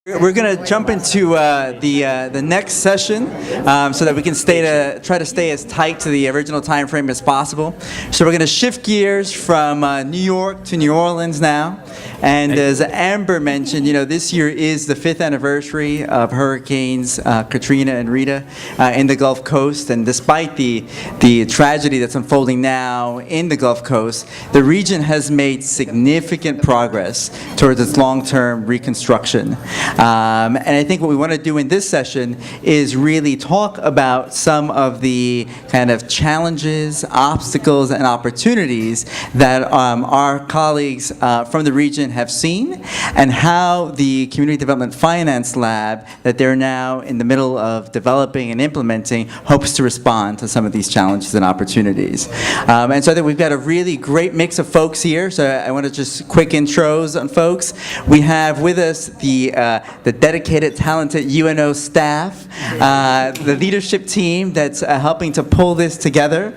We're going to jump into the next session so that we can try to stay as tight to the original time frame as possible. So we're going to shift gears from New York to New Orleans now. And as Amber mentioned, this year is the 5th anniversary of Hurricanes Katrina and Rita in the Gulf Coast. And despite the tragedy that's unfolding now in the Gulf Coast, the region has made significant progress towards its long-term reconstruction. And I think what we want to do in this session is really talk about some of the kind of challenges, obstacles, and opportunities that our colleagues from the region have seen, and how the Community Development Finance Lab that they're now in the middle of developing and implementing hopes to respond to some of these challenges and opportunities. And so I think we've got a really great mix of folks here, so I want to just quick intros on folks. We have with us the dedicated, talented UNO staff, the leadership team that's helping to pull this together.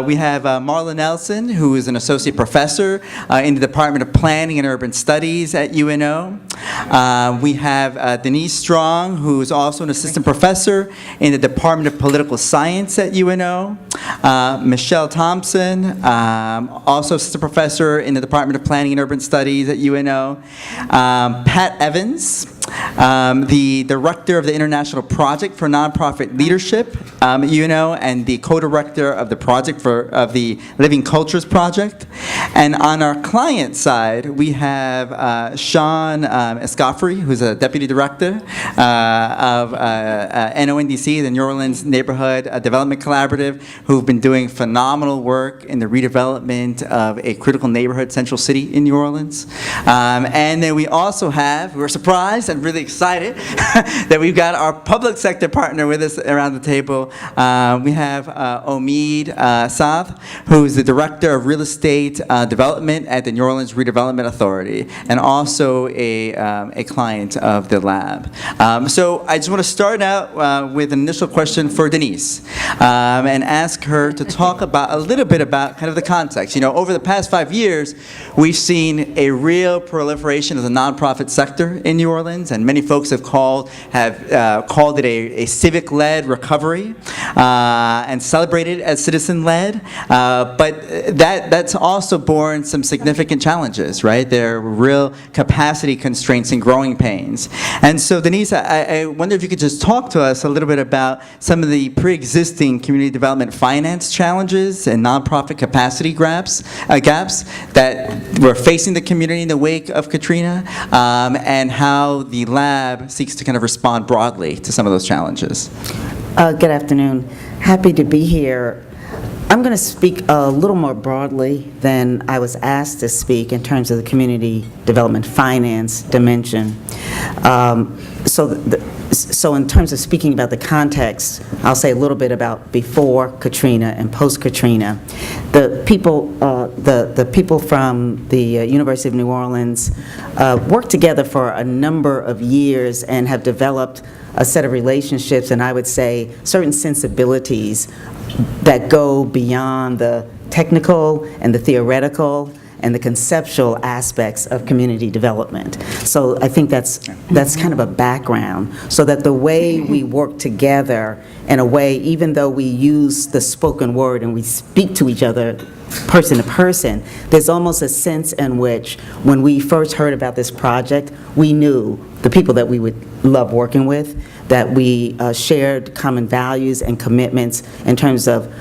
We have Marla Nelson, who is an associate professor in the Department of Planning and Urban Studies at UNO. We have Denise Strong, who is also an assistant professor in the Department of Political Science at UNO. Michelle Thompson, also assistant professor in the Department of Planning and Urban Studies at UNO. Pat Evans, the director of the International Project for Nonprofit Leadership at UNO, and the co-director of the project of the Living Cultures Project. And on our client side, we have Sean Escoffery, who's a deputy director of NONDC, the New Orleans Neighborhood Development Collaborative, who've been doing phenomenal work in the redevelopment of a critical neighborhood, Central City in New Orleans. And then we also have, we're surprised and really excited that we've got our public sector partner with us around the table. We have Omid Saad, who's the Director of Real Estate Development at the New Orleans Redevelopment Authority, and also a client of the lab. So I just want to start out with an initial question for Denise, and ask her to talk a little bit about kind of the context. Over the past 5 years, we've seen a real proliferation of the nonprofit sector in New Orleans, and many folks have called it a civic-led recovery, and celebrated as citizen-led. But that's also borne some significant challenges, right? There are real capacity constraints and growing pains. And so, Denise, I wonder if you could just talk to us a little bit about some of the pre-existing community development finance challenges and nonprofit capacity gaps that were facing the community in the wake of Katrina, and how the lab seeks to kind of respond broadly to some of those challenges. Good afternoon. Happy to be here. I'm going to speak a little more broadly than I was asked to speak in terms of the community development finance dimension. So in terms of speaking about the context, I'll say a little bit about before Katrina and post-Katrina. The people from the University of New Orleans worked together for a number of years and have developed a set of relationships, and I would say certain sensibilities that go beyond the technical and the theoretical and the conceptual aspects of community development. So I think that's kind of a background, so that the way we work together in a way, even though we use the spoken word and we speak to each other person to person, there's almost a sense in which when we first heard about this project, we knew the people that we would love working with, that we shared common values and commitments in terms of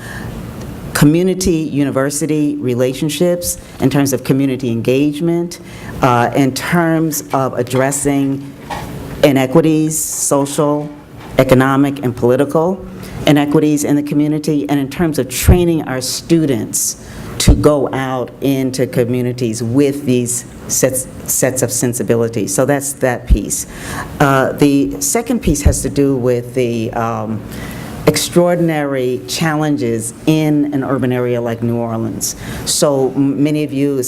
community-university relationships, in terms of community engagement, in terms of addressing inequities, social, economic, and political inequities in the community, and in terms of training our students to go out into communities with these sets of sensibilities. So that's that piece. The second piece has to do with the extraordinary challenges in an urban area like New Orleans. So many of you,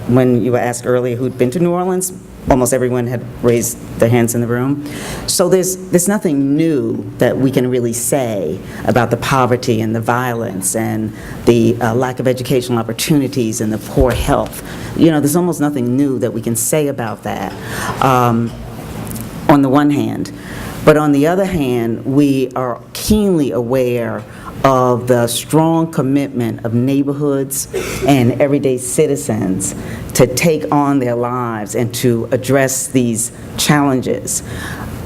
when you were asked earlier who'd been to New Orleans, almost everyone had raised their hands in the room. So there's nothing new that we can really say about the poverty and the violence and the lack of educational opportunities and the poor health. There's almost nothing new that we can say about that. on the one hand. But on the other hand, we are keenly aware of the strong commitment of neighborhoods and everyday citizens to take on their lives and to address these challenges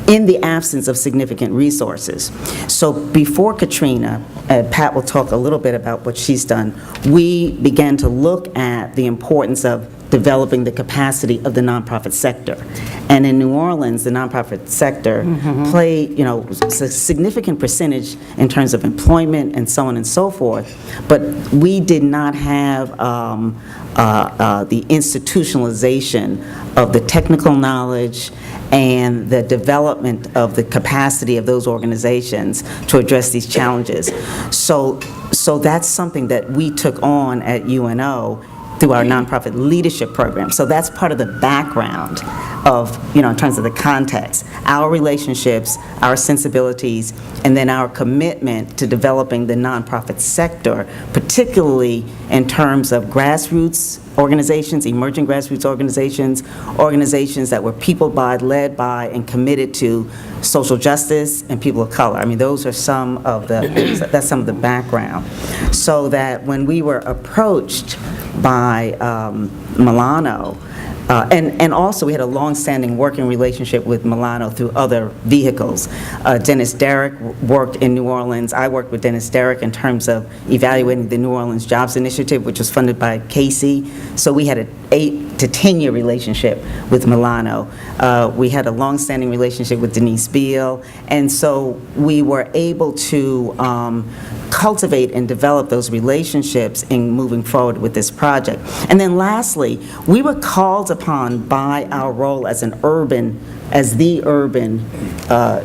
in the absence of significant resources. So before Katrina, Pat will talk a little bit about what she's done, we began to look at the importance of developing the capacity of the nonprofit sector. And in New Orleans, the nonprofit sector played, a significant percentage in terms of employment and so on and so forth, but we did not have the institutionalization of the technical knowledge and the development of the capacity of those organizations to address these challenges. So that's something that we took on at UNO through our nonprofit leadership program. So that's part of the background of, in terms of the context, our relationships, our sensibilities, and then our commitment to developing the nonprofit sector, particularly in terms of grassroots organizations, emerging grassroots organizations, organizations that were people by, led by, and committed to social justice and people of color. I mean, those are some of the, that's some of the background. So that when we were approached by Milano, and also we had a long-standing working relationship with Milano through other vehicles. Dennis Derrick worked in New Orleans. I worked with Dennis Derrick in terms of evaluating the New Orleans Jobs Initiative, which was funded by Casey. So we had an 8 to 10-year relationship with Milano. We had a long-standing relationship with Denise Beale, and so we were able to cultivate and develop those relationships in moving forward with this project. And then lastly, we were called upon by our role as the urban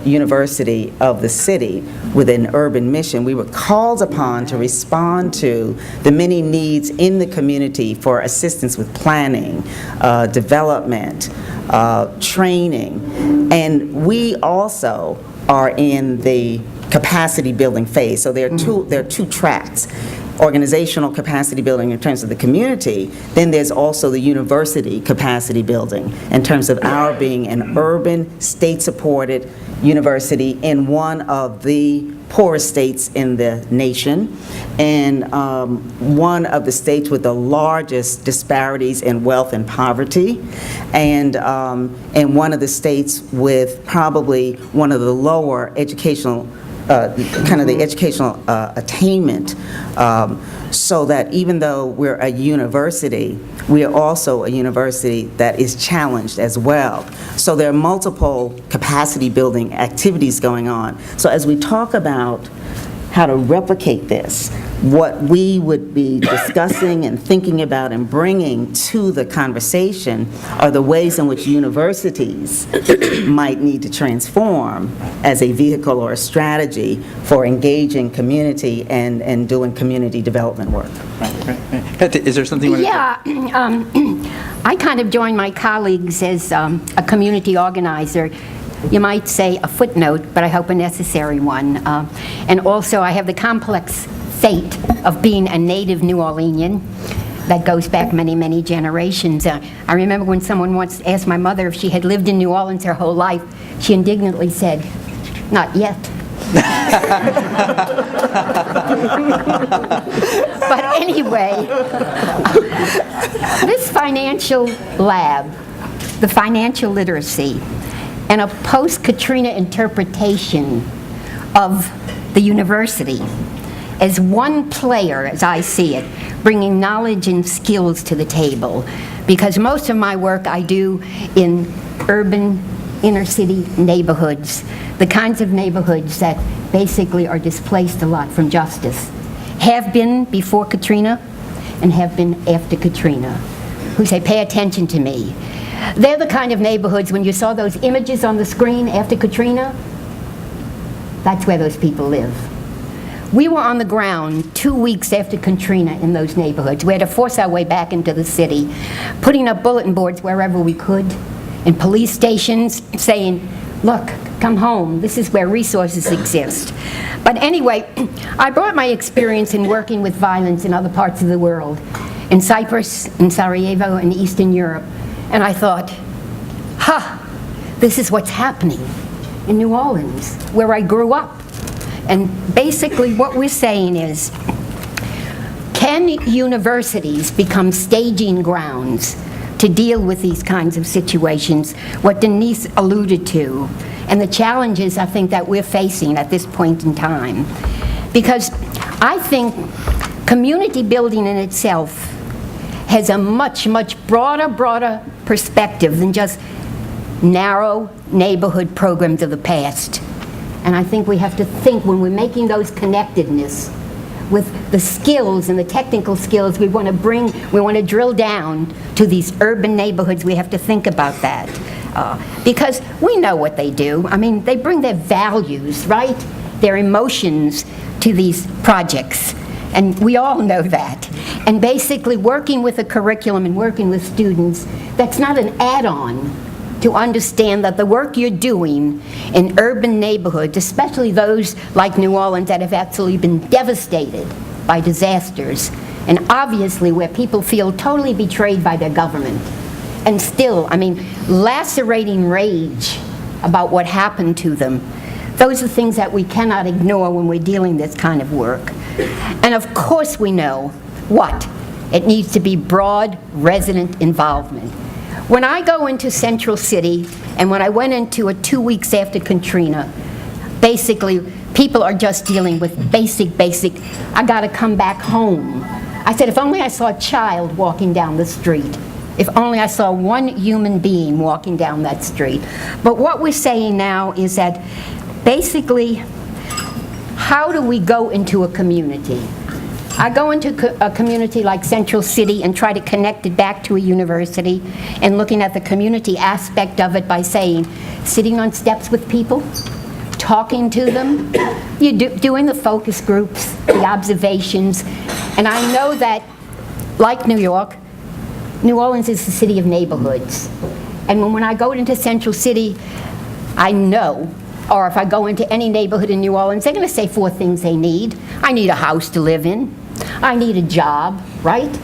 university of the city with an urban mission. We were called upon to respond to the many needs in the community for assistance with planning, development, training, and we also are in the capacity building phase. So there are two tracks. Organizational capacity building in terms of the community, then there's also the university capacity building in terms of our being an urban, state-supported university in one of the poorest states in the nation, and one of the states with the largest disparities in wealth and poverty, and one of the states with probably one of the lower educational kind of the educational attainment, so that even though we're a university, we are also a university that is challenged as well. So there are multiple capacity building activities going on. So as we talk about how to replicate this, what we would be discussing and thinking about and bringing to the conversation are the ways in which universities might need to transform as a vehicle or a strategy for engaging community and doing community development work. Right. Is there something you want to Yeah, I kind of joined my colleagues as a community organizer. You might say a footnote, but I hope a necessary one. And also, I have the complex fate of being a native New Orleanian that goes back many, many generations. I remember when someone once asked my mother if she had lived in New Orleans her whole life, she indignantly said, "Not yet." But anyway, this financial lab, the financial literacy, and a post-Katrina interpretation of the university as one player, as I see it, bringing knowledge and skills to the table. Because most of my work I do in urban inner-city neighborhoods, the kinds of neighborhoods that basically are displaced a lot from justice, have been before Katrina and have been after Katrina, who say, pay attention to me. They're the kind of neighborhoods, when you saw those images on the screen after Katrina, that's where those people live. We were on the ground 2 weeks after Katrina in those neighborhoods. We had to force our way back into the city, putting up bulletin boards wherever we could, in police stations, saying, look, come home, this is where resources exist. But anyway, I brought my experience in working with violence in other parts of the world, in Cyprus, in Sarajevo, in Eastern Europe, and I thought, this is what's happening in New Orleans, where I grew up. And basically what we're saying is, can universities become staging grounds to deal with these kinds of situations, what Denise alluded to, and the challenges I think that we're facing at this point in time? Because I think community building in itself has a much, much broader perspective than just narrow neighborhood programs of the past. And I think we have to think, when we're making those connectedness with the skills and the technical skills we want to bring, we want to drill down to these urban neighborhoods, we have to think about that. Because we know what they do. I mean, they bring their values, right? Their emotions to these projects. And we all know that. And basically working with a curriculum and working with students, that's not an add-on to understand that the work you're doing in urban neighborhoods, especially those like New Orleans that have actually been devastated by disasters, and obviously where people feel totally betrayed by their government, and still, I mean, lacerating rage about what happened to them. Those are things that we cannot ignore when we're dealing this kind of work. And of course we know what? It needs to be broad resident involvement. When I go into Central City, and when I went into it 2 weeks after Katrina, basically people are just dealing with basic, I gotta come back home. I said, if only I saw a child walking down the street. If only I saw one human being walking down that street. But what we're saying now is that basically, how do we go into a community? I go into a community like Central City and try to connect it back to a university, and looking at the community aspect of it by saying, sitting on steps with people, talking to them, doing the focus groups, the observations. And I know that, like New York, New Orleans is the city of neighborhoods. And when I go into Central City, I know, or if I go into any neighborhood in New Orleans, they're going to say 4 things they need. I need a house to live in. I need a job, right?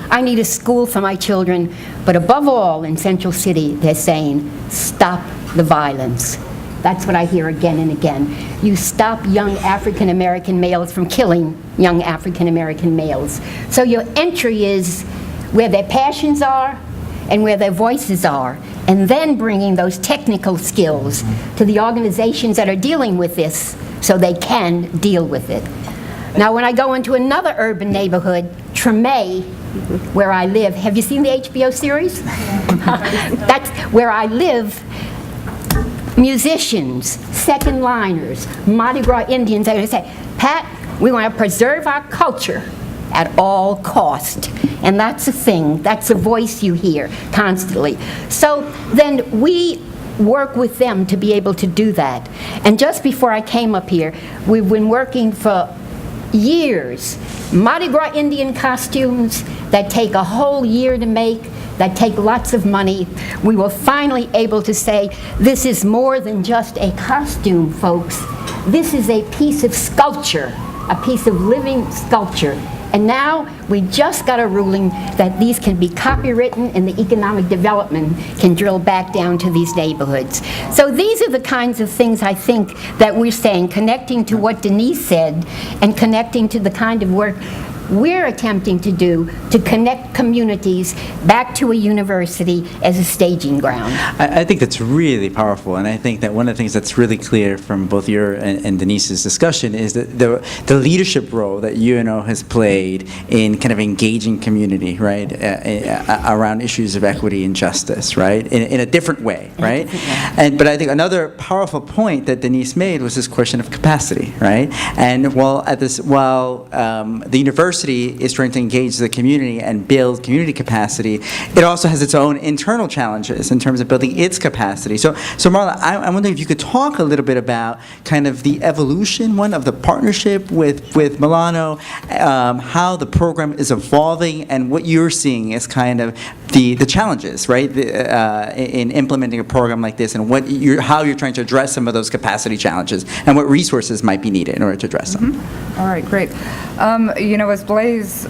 I need a school for my children. But above all, in Central City, they're saying, stop the violence. That's what I hear again and again. You stop young African American males from killing young African American males. So your entry is where their passions are and where their voices are, and then bringing those technical skills to the organizations that are dealing with this so they can deal with it. Now, when I go into another urban neighborhood, Treme, where I live, have you seen the HBO series? That's where I live. Musicians, second liners, Mardi Gras Indians, they say, Pat, we want to preserve our culture at all cost. And that's a thing, that's a voice you hear constantly. So then we work with them to be able to do that. And just before I came up here, we've been working for years. Mardi Gras Indian costumes that take a whole year to make, that take lots of money. We were finally able to say, this is more than just a costume, folks. This is a piece of sculpture, a piece of living sculpture. And now we just got a ruling that these can be copywritten and the economic development can drill back down to these neighborhoods. So these are the kinds of things I think that we're saying, connecting to what Denise said and connecting to the kind of work we're attempting to do to connect communities back to a university as a staging ground. I think that's really powerful, and I think that one of the things that's really clear from both your and Denise's discussion is that the leadership role that UNO has played in kind of engaging community, right, around issues of equity and justice, right, in a different way, right? But I think another powerful point that Denise made was this question of capacity, right? And while the university is trying to engage the community and build community capacity, it also has its own internal challenges in terms of building its capacity. So Marla, I'm wondering if you could talk a little bit about kind of the evolution, of the partnership with Milano, how the program is evolving, and what you're seeing as kind of the challenges, right, in implementing a program like this, and how you're trying to address some of those capacity challenges, and what resources might be needed in order to address them. All right, great. As Blaze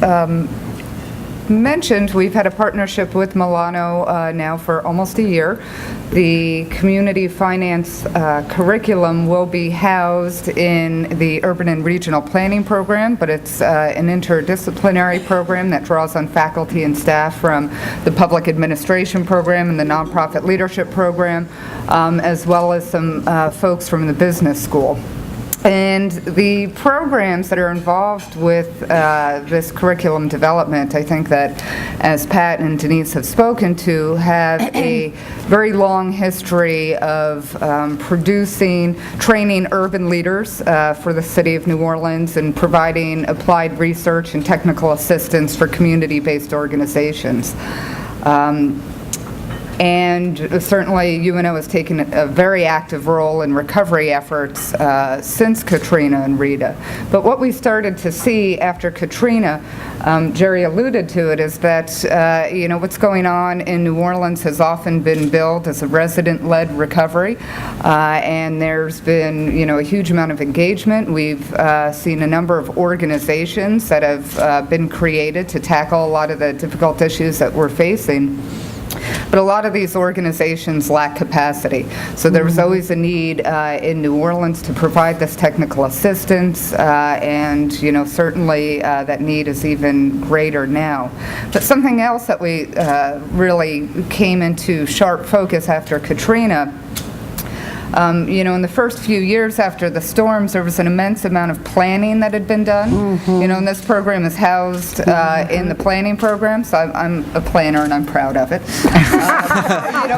mentioned, we've had a partnership with Milano now for almost a year. The community finance curriculum will be housed in the urban and regional planning program, but it's an interdisciplinary program that draws on faculty and staff from the public administration program and the nonprofit leadership program, as well as some folks from the business school. And the programs that are involved with this curriculum development, I think that, as Pat and Denise have spoken to, have a very long history of training urban leaders for the city of New Orleans and providing applied research and technical assistance for community-based organizations. And certainly UNO has taken a very active role in recovery efforts since Katrina and Rita. But what we started to see after Katrina, Jerry alluded to it, is that what's going on in New Orleans has often been billed as a resident-led recovery, and there's been a huge amount of engagement. We've seen a number of organizations that have been created to tackle a lot of the difficult issues that we're facing. But a lot of these organizations lack capacity. So there was always a need in New Orleans to provide this technical assistance, and certainly that need is even greater now. But something else that we really came into sharp focus after Katrina, in the first few years after the storms, there was an immense amount of planning that had been done. And this program is housed in the planning program, so I'm a planner and I'm proud of it.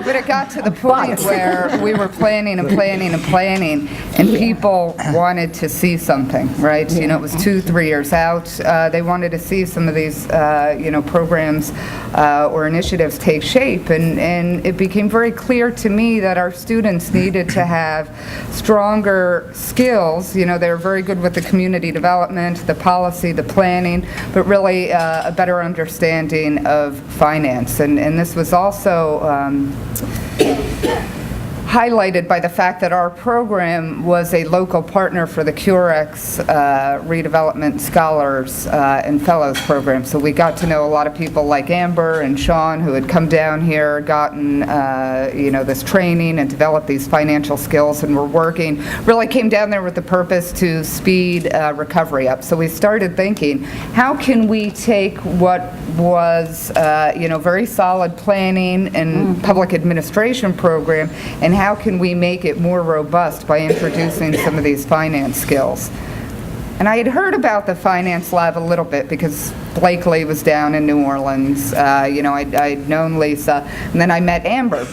But it got to the point where we were planning and planning and planning, and people wanted to see something, right? It was 2-3 years out. They wanted to see some of these, programs or initiatives take shape, and it became very clear to me that our students needed to have stronger skills. They were very good with the community development, the policy, the planning, but really a better understanding of finance. And this was also highlighted by the fact that our program was a local partner for the Curex Redevelopment Scholars and Fellows program. So we got to know a lot of people like Amber and Sean, who had come down here, gotten this training and developed these financial skills, and were working, really came down there with the purpose to speed recovery up. So we started thinking, how can we take what was very solid planning and public administration program, and how can we make it more robust by introducing some of these finance skills? And I had heard about the finance lab a little bit because Blakely was down in New Orleans. I'd known Lisa, and then I met Amber.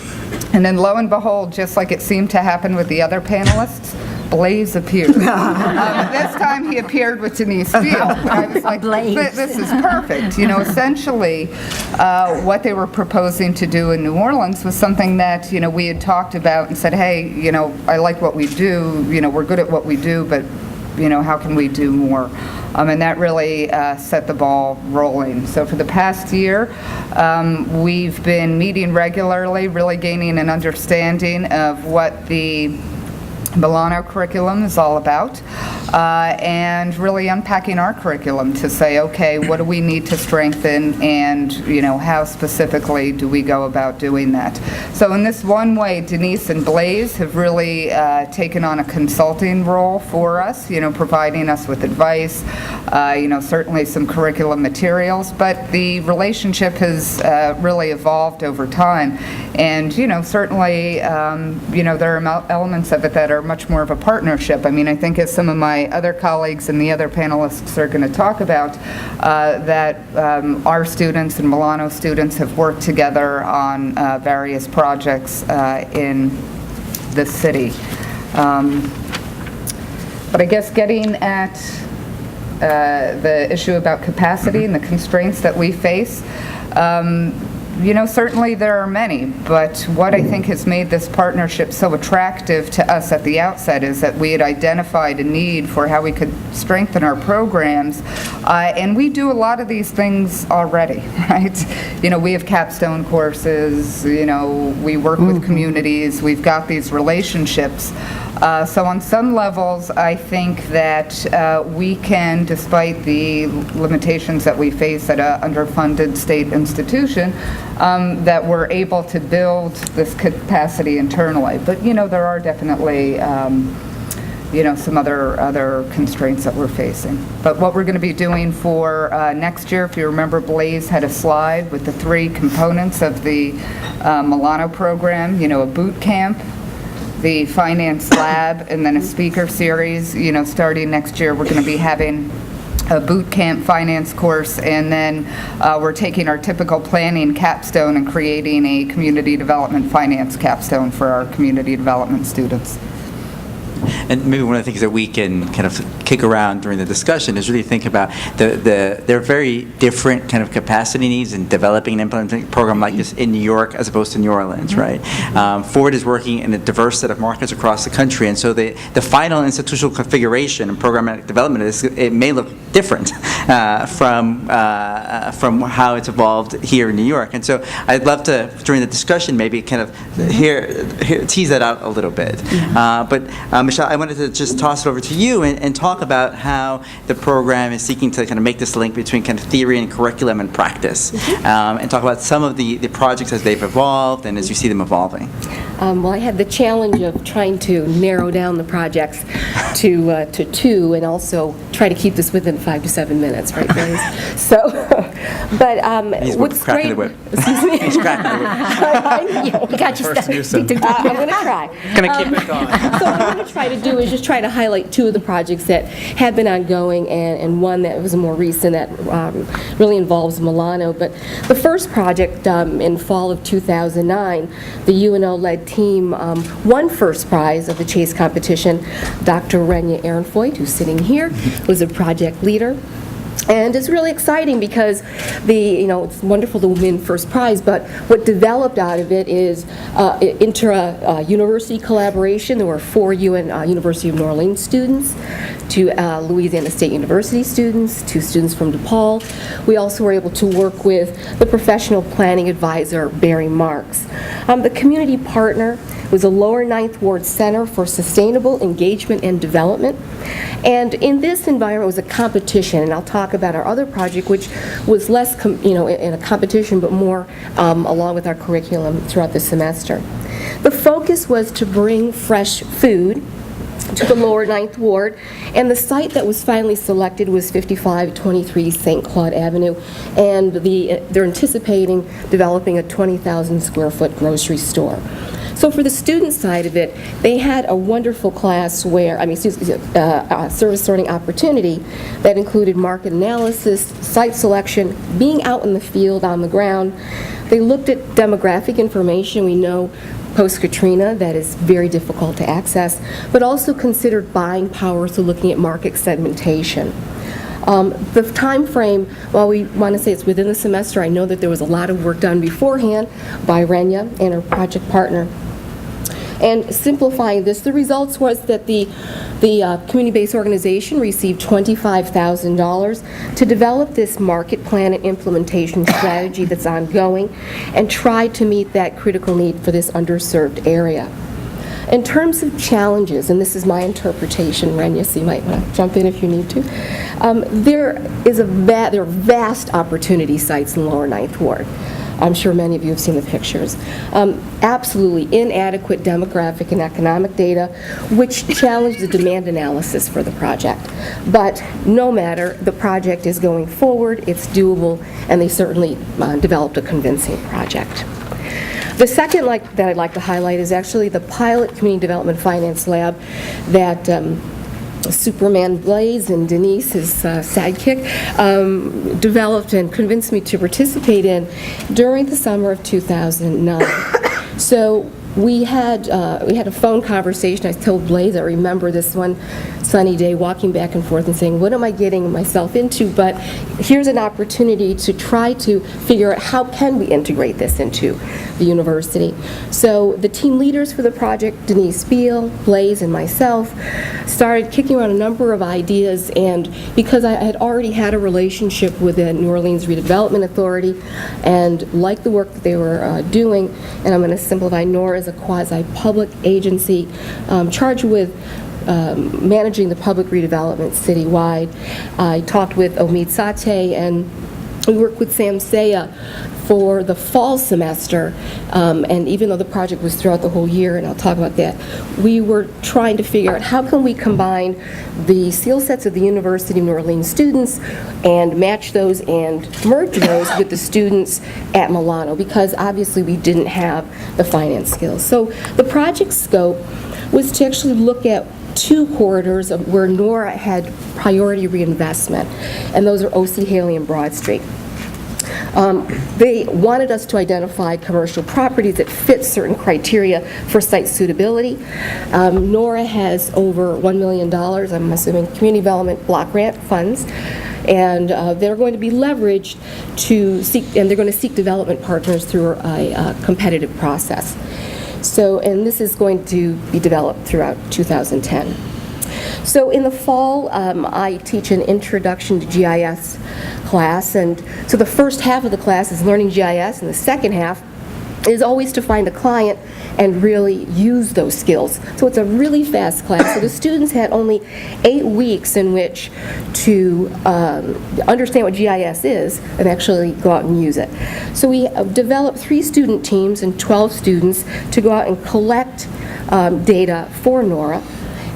And then lo and behold, just like it seemed to happen with the other panelists, Blaze appeared. This time he appeared with Denise Field. I was like, this is perfect. Essentially, what they were proposing to do in New Orleans was something that, we had talked about and said, hey, I like what we do, we're good at what we do, but, how can we do more? And that really set the ball rolling. So for the past year, we've been meeting regularly, really gaining an understanding of what the Milano curriculum is all about, and really unpacking our curriculum to say, okay, what do we need to strengthen, and how specifically do we go about doing that? So in this one way, Denise and Blaze have really taken on a consulting role for us, providing us with advice, certainly some curriculum materials, but the relationship has really evolved over time, and certainly there are elements of it that are much more of a partnership. I think as some of my other colleagues and the other panelists are going to talk about, that our students and Milano students have worked together on various projects in the city. But I guess getting at the issue about capacity and the constraints that we face, certainly there are many, but what I think has made this partnership so attractive to us at the outset is that we had identified a need for how we could strengthen our programs, and we do a lot of these things already, right? We have capstone courses, we work with communities, we've got these relationships, So on some levels, I think that we can, despite the limitations that we face at an underfunded state institution, that we're able to build this capacity internally. But, there are definitely some other constraints that we're facing. But what we're going to be doing for next year, if you remember, Blaze had a slide with the 3 components of the Milano program, a boot camp, the finance lab, and then a speaker series. Starting next year, we're going to be having a boot camp finance course, and then we're taking our typical planning capstone and creating a community development finance capstone for our community development students. And maybe one of the things that we can kind of kick around during the discussion is really think about there are very different kind of capacity needs in developing and implementing a program like this in New York as opposed to New Orleans, right? Ford is working in a diverse set of markets across the country, and so the final institutional configuration and programmatic development it may look different from how it's evolved here in New York. And so I'd love to, during the discussion, maybe kind of tease that out a little bit. But Michelle, I wanted to just toss it over to you and talk about how the program is seeking to kind of make this link between kind of theory and curriculum and practice, and talk about some of the projects as they've evolved and as you see them evolving. Well, I had the challenge of trying to narrow down the projects to 2, and also try to keep this within 5 to 7 minutes, right, Blaze? So, but what's cracking great... the whip. He's cracking the whip. We got you stuck. I'm going to try. Gonna keep it going. So what I'm going to try to do is just try to highlight 2 of the projects that have been ongoing, and one that was more recent that really involves Milano. But the first project in fall of 2009, the UNO-led team won first prize of the Chase competition. Dr. Renya Ehrenfoyt, who's sitting here, was a project leader. And it's really exciting because it's wonderful to win first prize, but what developed out of it is inter-university collaboration. There were 4 University of New Orleans students, 2 Louisiana State University students, 2 students from DePaul. We also were able to work with the professional planning advisor, Barry Marks. The community partner was a Lower Ninth Ward Center for Sustainable Engagement and Development. And in this environment was a competition, and I'll talk about our other project, which was less, in a competition, but more along with our curriculum throughout the semester. The focus was to bring fresh food to the Lower Ninth Ward, and the site that was finally selected was 5523 St. Claude Avenue, and they're anticipating developing a 20,000 square foot grocery store. So for the student side of it, they had a wonderful class service sorting opportunity that included market analysis, site selection, being out in the field on the ground. They looked at demographic information. We know post-Katrina that is very difficult to access, but also considered buying power, so looking at market segmentation. The time frame, while we want to say it's within the semester, I know that there was a lot of work done beforehand by Renya and her project partner. And simplifying this, the results was that the community-based organization received $25,000 to develop this market plan and implementation strategy that's ongoing and try to meet that critical need for this underserved area. In terms of challenges, and this is my interpretation, Renya, so you might want to jump in if you need to, there are vast opportunity sites in Lower Ninth Ward. I'm sure many of you have seen the pictures. Absolutely inadequate demographic and economic data, which challenge the demand analysis for the project. But no matter, the project is going forward, it's doable, and they certainly developed a convincing project. The second that I'd like to highlight is actually the pilot community development finance lab that Superman Blaze and Denise, his sidekick, developed and convinced me to participate in during the summer of 2009. So we had a phone conversation. I told Blaze, I remember this one, sunny day, walking back and forth and saying, what am I getting myself into? But here's an opportunity to try to figure out how can we integrate this into the university. So the team leaders for the project, Denise Beal, Blaze, and myself, started kicking around a number of ideas, and because I had already had a relationship with the New Orleans Redevelopment Authority and liked the work that they were doing, and I'm going to simplify, NORA is a quasi-public agency charged with managing the public redevelopment citywide. I talked with Omid Sateh, and we worked with Sam Saya for the fall semester, and even though the project was throughout the whole year, and I'll talk about that, we were trying to figure out how can we combine the skill sets of the University of New Orleans students and match those and merge those with the students at Milano, because obviously we didn't have the finance skills. So the project scope was to actually look at 2 corridors of where NORA had priority reinvestment, and those are O.C. Haley and Broad Street. They wanted us to identify commercial properties that fit certain criteria for site suitability. NORA has over $1 million, I'm assuming, community development block grant funds, and they're going to be leveraged to seek, and they're going to seek development partners through a competitive process. So, and this is going to be developed throughout 2010. So in the fall, I teach an introduction to GIS class, and so the first half of the class is learning GIS, and the second half is always to find a client and really use those skills. So it's a really fast class. So the students had only 8 weeks in which to understand what GIS is and actually go out and use it. So we developed 3 student teams and 12 students to go out and collect data for NORA.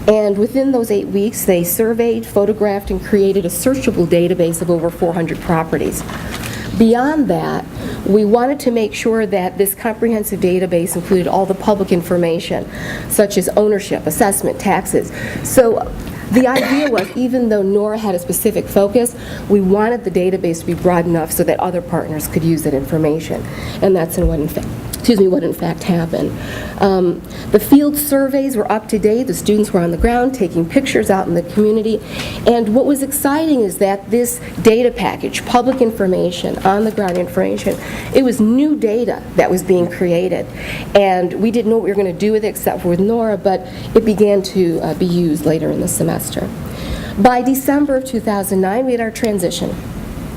And within those 8 weeks, they surveyed, photographed, and created a searchable database of over 400 properties. Beyond that, we wanted to make sure that this comprehensive database included all the public information, such as ownership, assessment, taxes. So the idea was, even though NORA had a specific focus, we wanted the database to be broad enough so that other partners could use that information. And that's what in fact happened. The field surveys were up to date. The students were on the ground taking pictures out in the community. And what was exciting is that this data package, public information, on-the-ground information, it was new data that was being created. And we didn't know what we were going to do with it except for with NORA, but it began to be used later in the semester. By December of 2009, we had our transition.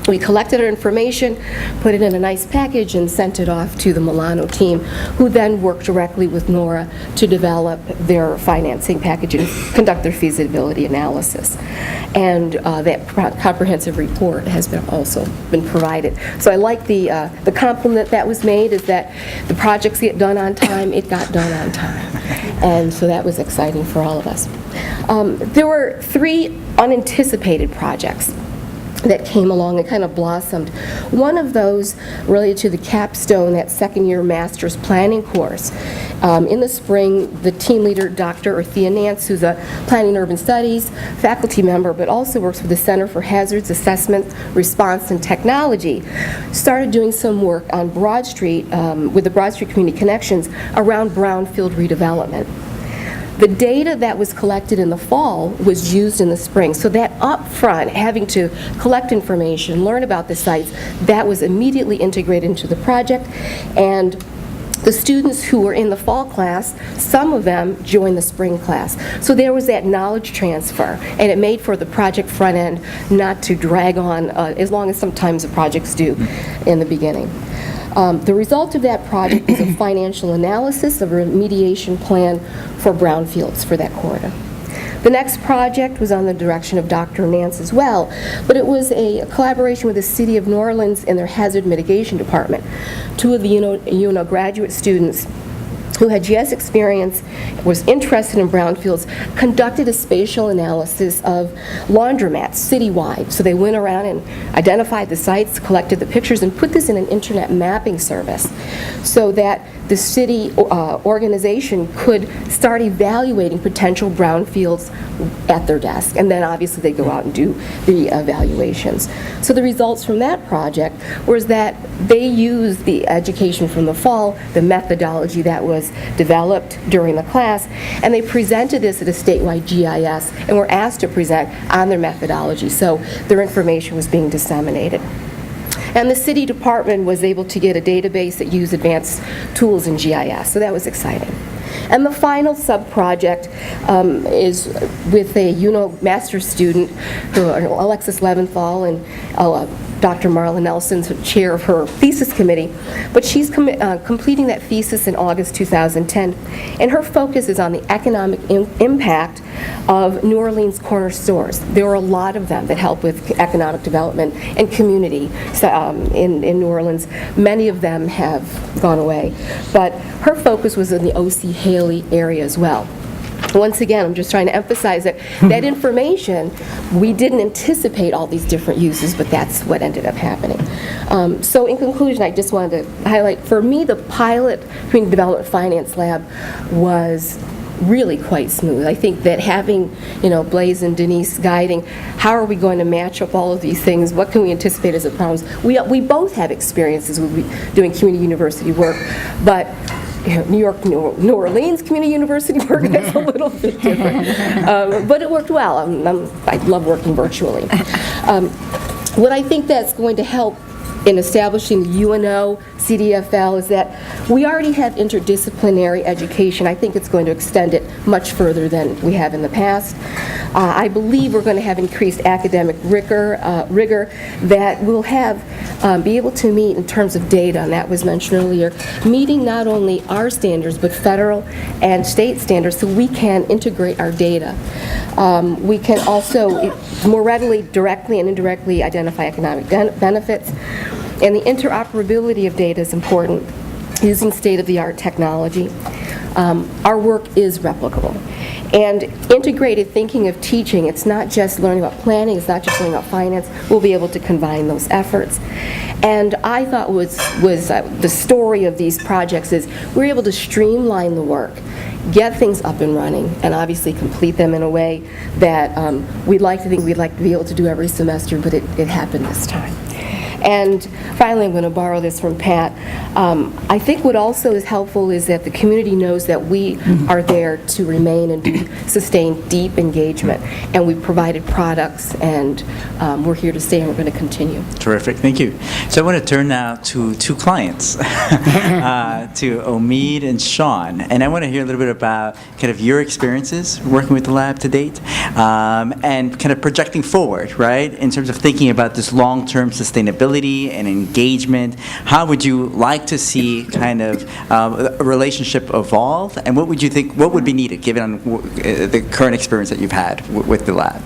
We collected our information, put it in a nice package, and sent it off to the Milano team, who then worked directly with NORA to develop their financing package and conduct their feasibility analysis. And that comprehensive report has also been provided. So I like the compliment that was made, is that the projects get done on time, it got done on time. And so that was exciting for all of us. There were 3 unanticipated projects that came along and kind of blossomed. One of those related to the capstone, that second-year master's planning course. In the spring, the team leader, Dr. Orthea Nance, who's a planning and urban studies faculty member, but also works with the Center for Hazards Assessment, Response, and Technology, started doing some work on Broad Street with the Broad Street Community Connections around brownfield redevelopment. The data that was collected in the fall was used in the spring. So that up front, having to collect information, learn about the sites, that was immediately integrated into the project. And the students who were in the fall class, some of them joined the spring class. So there was that knowledge transfer, and it made for the project front end not to drag on as long as sometimes the projects do in the beginning. The result of that project was a financial analysis of a remediation plan for brownfields for that corridor. The next project was on the direction of Dr. Nance as well, but it was a collaboration with the City of New Orleans and their Hazard Mitigation Department. 2 of the UNO graduate students who had GIS experience, was interested in brownfields, conducted a spatial analysis of laundromats citywide. So they went around and identified the sites, collected the pictures, and put this in an internet mapping service so that the city organization could start evaluating potential brownfields at their desk, and then obviously they go out and do the evaluations. So the results from that project was that they used the education from the fall, the methodology that was developed during the class, and they presented this at a statewide GIS and were asked to present on their methodology. So their information was being disseminated. And the city department was able to get a database that used advanced tools in GIS, so that was exciting. And the final sub-project is with a master's student, Alexis Leventhal, and Dr. Marla Nelson's chair of her thesis committee, but she's completing that thesis in August 2010, and her focus is on the economic impact of New Orleans corner stores. There are a lot of them that help with economic development and community in New Orleans. Many of them have gone away, but her focus was in the O.C. Haley area as well. Once again, I'm just trying to emphasize that that information, we didn't anticipate all these different uses, but that's what ended up happening. So in conclusion, I just wanted to highlight, for me, the pilot Community Development Finance Lab was really quite smooth. I think that having, Blaze and Denise guiding, how are we going to match up all of these things? What can we anticipate as the problems? We both have experiences with doing community university work, but New York, New Orleans Community University work, that's a little bit different. But it worked well. I love working virtually. What I think that's going to help in establishing the UNO CDFL is that we already have interdisciplinary education. I think it's going to extend it much further than we have in the past. I believe we're going to have increased academic rigor that will be able to meet in terms of data, and that was mentioned earlier, meeting not only our standards but federal and state standards so we can integrate our data. We can also more readily, directly and indirectly identify economic benefits. And the interoperability of data is important, using state-of-the-art technology. Our work is replicable. And integrated thinking of teaching, it's not just learning about planning, it's not just learning about finance, we'll be able to combine those efforts. And I thought was the story of these projects is we're able to streamline the work, get things up and running, and obviously complete them in a way that we'd like to be able to do every semester, but it happened this time. And finally, I'm going to borrow this from Pat. I think what also is helpful is that the community knows that we are there to remain and sustain deep engagement, and we've provided products, and we're here to stay, and we're going to continue. Terrific, thank you. So I want to turn now to two clients, to Omid and Sean, and I want to hear a little bit about kind of your experiences working with the lab to date, and kind of projecting forward, right, in terms of thinking about this long-term sustainability and engagement. How would you like to see kind of a relationship evolve, and what would you think, what would be needed given the current experience that you've had with the lab?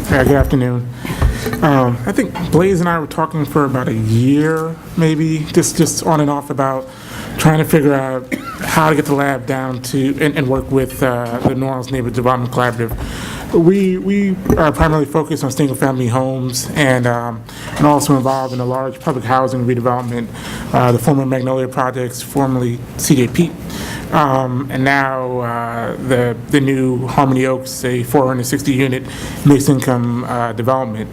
Good afternoon. I think Blaze and I were talking for about a year, maybe, just on and off about trying to figure out how to get the lab down to and work with the New Orleans Neighborhood Development Collaborative. We are primarily focused on single-family homes and also involved in a large public housing redevelopment, the former Magnolia projects, formerly CJP, and now the new Harmony Oaks, a 460-unit mixed-income development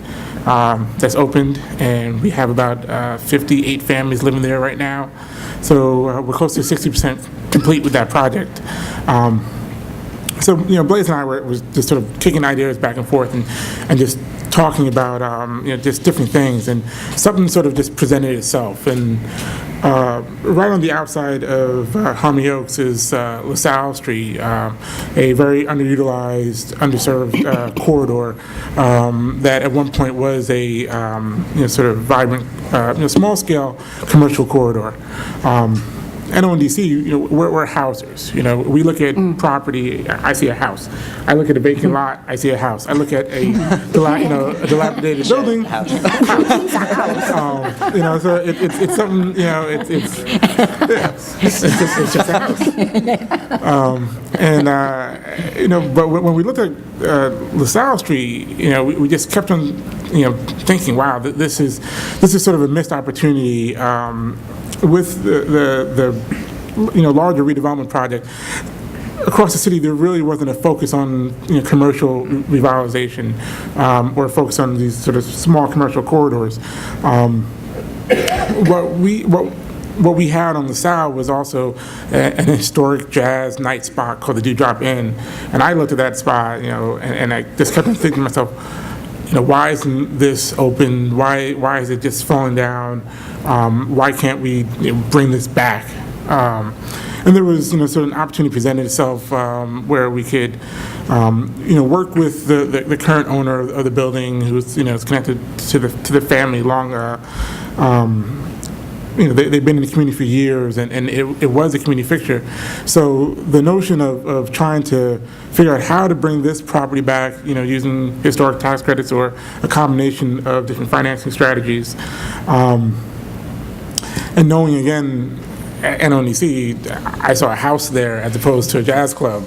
that's opened, and we have about 58 families living there right now. So we're close to 60% complete with that project. So, Blaze and I was just sort of kicking ideas back and forth and just talking about, just different things, and something sort of just presented itself. And right on the outside of Harmony Oaks is LaSalle Street, a very underutilized, underserved corridor that at one point was a sort of vibrant, small-scale commercial corridor. NONDC, you know, we're housers. You know, we look at property. I see a house. I look at a vacant lot. I see a house. I look at a dilapidated building. He's a house. You know, so it's something. You know, it's just a house. You know, but when we looked at LaSalle Street, you know, we just kept on, you know, thinking, wow, this is sort of a missed opportunity with the you know, larger redevelopment project. Across the city, there really wasn't a focus on, you know, commercial revitalization or a focus on these sort of small commercial corridors. What we had on LaSalle was also an historic jazz night spot called the Dewdrop Inn, and I looked at that spot, you know, and I just kept on thinking to myself, you know, why isn't this open? Why is it just falling down? Why can't we, you know, bring this back? And there was, you know, sort of an opportunity presented itself where we could, you know, work with the current owner of the building, who's, you know, is connected to the family long. You know, they've been in the community for years, and it was a community fixture. So the notion of trying to figure out how to bring this property back, you know, using historic tax credits or a combination of different financing strategies, and knowing, again, at NONDC, I saw a house there as opposed to a jazz club.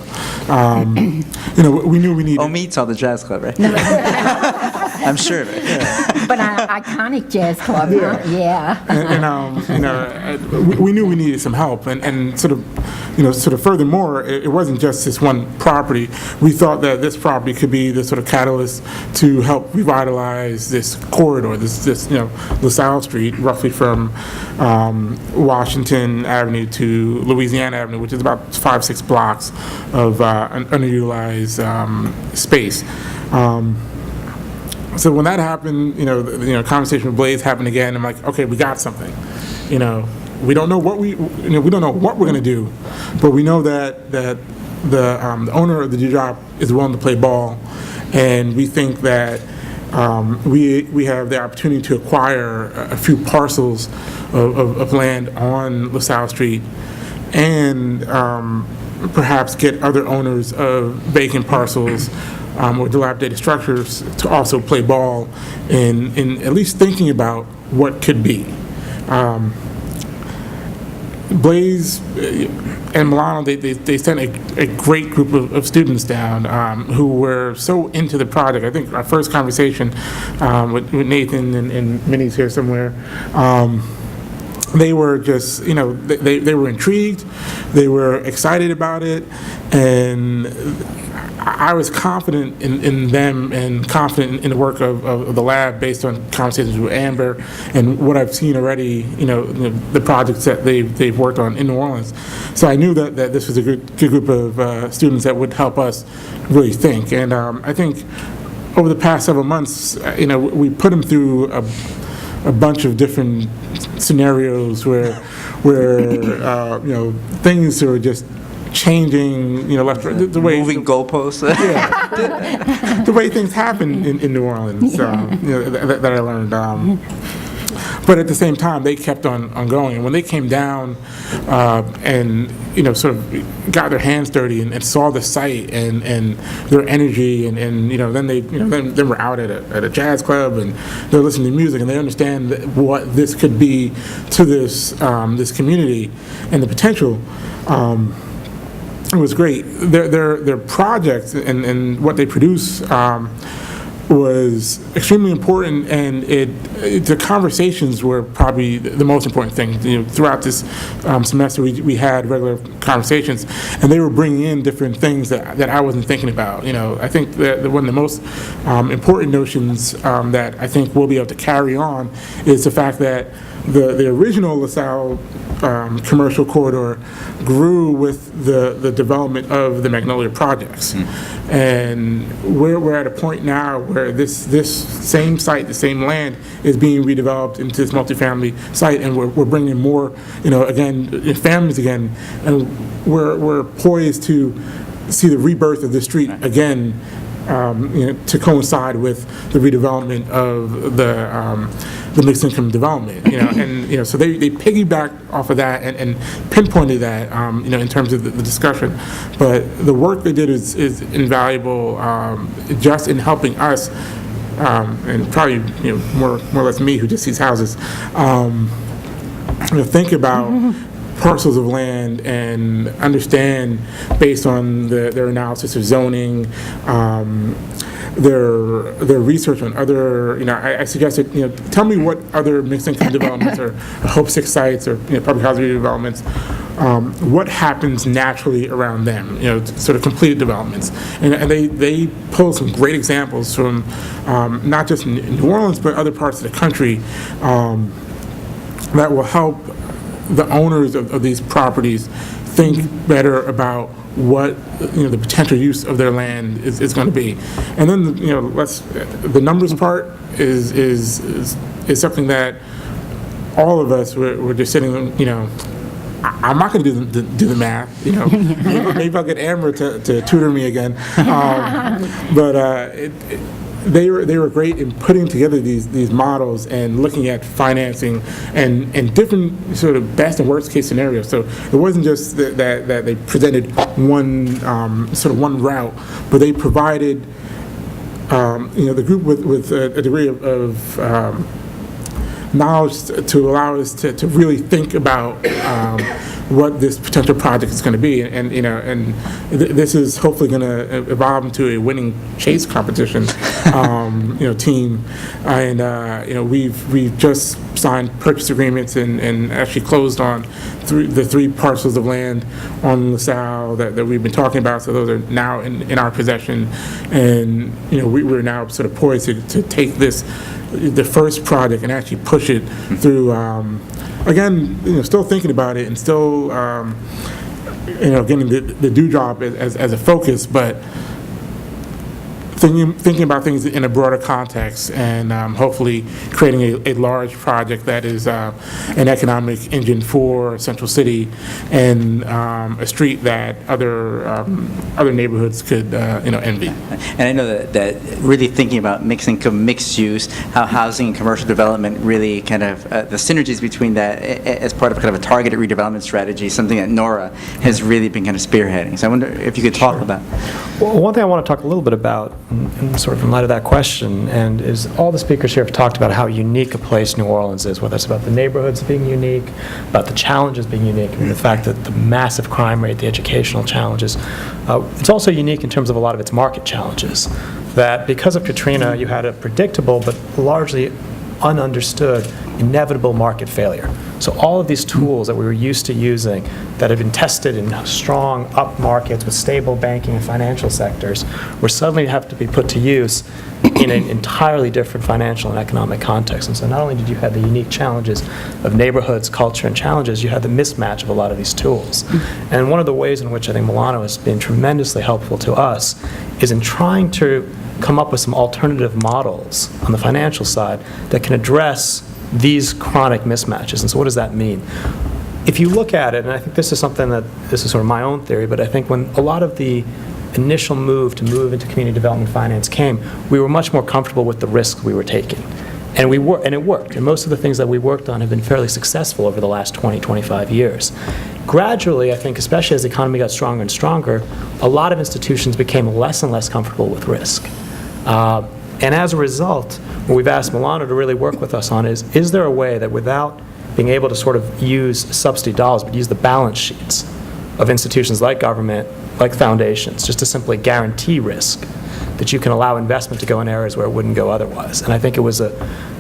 You know, we knew we needed... Meets all the jazz club, right? I'm sure of it. Yeah. But an iconic jazz club, huh? Yeah. And you know, we knew we needed some help, and sort of, you know, sort of furthermore, it wasn't just this one property. We thought that this property could be the sort of catalyst to help revitalize this corridor, this you know, LaSalle Street, roughly from Washington Avenue to Louisiana Avenue, which is about 5-6 blocks of underutilized space. So when that happened, you know, conversation with Blaze happened again. I'm like, okay, we got something. You know, we don't know what we don't know what we're going to do, but we know that the owner of the Dewdrop is willing to play ball, and we think that we have the opportunity to acquire a few parcels of land on LaSalle Street, and perhaps get other owners of vacant parcels or dilapidated structures to also play ball in at least thinking about what could be. Blaze and Milano, they sent a great group of students down who were so into the project. I think our first conversation with Nathan and Minnie's here somewhere, they were just, you know, they were intrigued, they were excited about it, and I was confident in them and confident in the work of the lab based on conversations with Amber and what I've seen already, you know, the projects that they've worked on in New Orleans. So I knew that this was a good group of students that would help us really think. And I think over the past several months, you know, we put them through a bunch of different scenarios where you know, things are just changing, you know, left, the way moving goalposts. Yeah, the way things happen in New Orleans, you know, that I learned. But at the same time, they kept on going. And when they came down and, you know, sort of got their hands dirty and saw the site and their energy, and you know, then they, you know, then we're out at a jazz club and they're listening to music and they understand what this could be to this this community and the potential. It was great. Their projects and what they produce was extremely important, and the conversations were probably the most important thing. You know, throughout this semester, we had regular conversations, and they were bringing in different things that I wasn't thinking about. You know, I think that one of the most important notions that I think we'll be able to carry on is the fact that the original LaSalle commercial corridor grew with the development of the Magnolia projects. And we're at a point now where this same site, the same land, is being redeveloped into this multifamily site, and we're bringing more, you know, again, families again, and we're poised to see the rebirth of the street again, you know, to coincide with the redevelopment of the mixed income development, and so they piggyback off of that and pinpointed that, in terms of the discussion. But the work they did is invaluable, just in helping us, and probably more or less me who just sees houses, think about parcels of land and understand, based on their analysis of zoning, their research on other, I suggested, tell me what other mixed income developments or Hope 6 sites or public housing redevelopments, what happens naturally around them, sort of completed developments. And they pull some great examples from not just New Orleans, but other parts of the country that will help the owners of these properties think better about what the potential use of their land is going to be. And then the numbers part is something that all of us we're just sitting, I'm not going to do the math, maybe I'll get Amber to tutor me again, but they were great in putting together these models and looking at financing and different sort of best and worst case scenarios. So it wasn't just that they presented one one route, but they provided the group with a degree of knowledge to allow us to really think about what this potential project is going to be, and this is hopefully going to evolve into a winning chase competition, team, and we've just signed purchase agreements and actually closed on the 3 parcels of land on LaSalle that we've been talking about. So those are now in our possession, and we're now sort of poised to take the first project and actually push it through. Again, still thinking about it and still, getting the dewdrop as a focus, but thinking about things in a broader context, and hopefully creating a large project that is an economic engine for Central City, and a street that other neighborhoods could envy. And I know that really thinking about mixed income, mixed use, how housing and commercial development really kind of, the synergies between that as part of kind of a targeted redevelopment strategy, something that Nora has really been kind of spearheading. So I wonder if you could talk about. Well, one thing I want to talk a little bit about, and sort of in light of that question, and is all the speakers here have talked about how unique a place New Orleans is, whether it's about the neighborhoods being unique, about the challenges being unique, and the fact that the massive crime rate, the educational challenges. It's also unique in terms of a lot of its market challenges, that because of Katrina, you had a predictable but largely ununderstood inevitable market failure. So all of these tools that we were used to using that had been tested in strong up markets with stable banking and financial sectors were suddenly have to be put to use in an entirely different financial and economic context. And so not only did you have the unique challenges of neighborhoods, culture, and challenges, you had the mismatch of a lot of these tools. And one of the ways in which I think Milano has been tremendously helpful to us is in trying to come up with some alternative models on the financial side that can address these chronic mismatches. And so what does that mean? If you look at it, and I think this is something this is sort of my own theory, but I think when a lot of the initial move into community development finance came, we were much more comfortable with the risk we were taking. And it worked. And most of the things that we worked on have been fairly successful over the last 20, 25 years. Gradually, I think, especially as the economy got stronger and stronger, a lot of institutions became less and less comfortable with risk. And as a result, what we've asked Milano to really work with us on is there a way that without being able to sort of use subsidy dollars, but use the balance sheets of institutions like government, like foundations, just to simply guarantee risk, that you can allow investment to go in areas where it wouldn't go otherwise? And I think it was a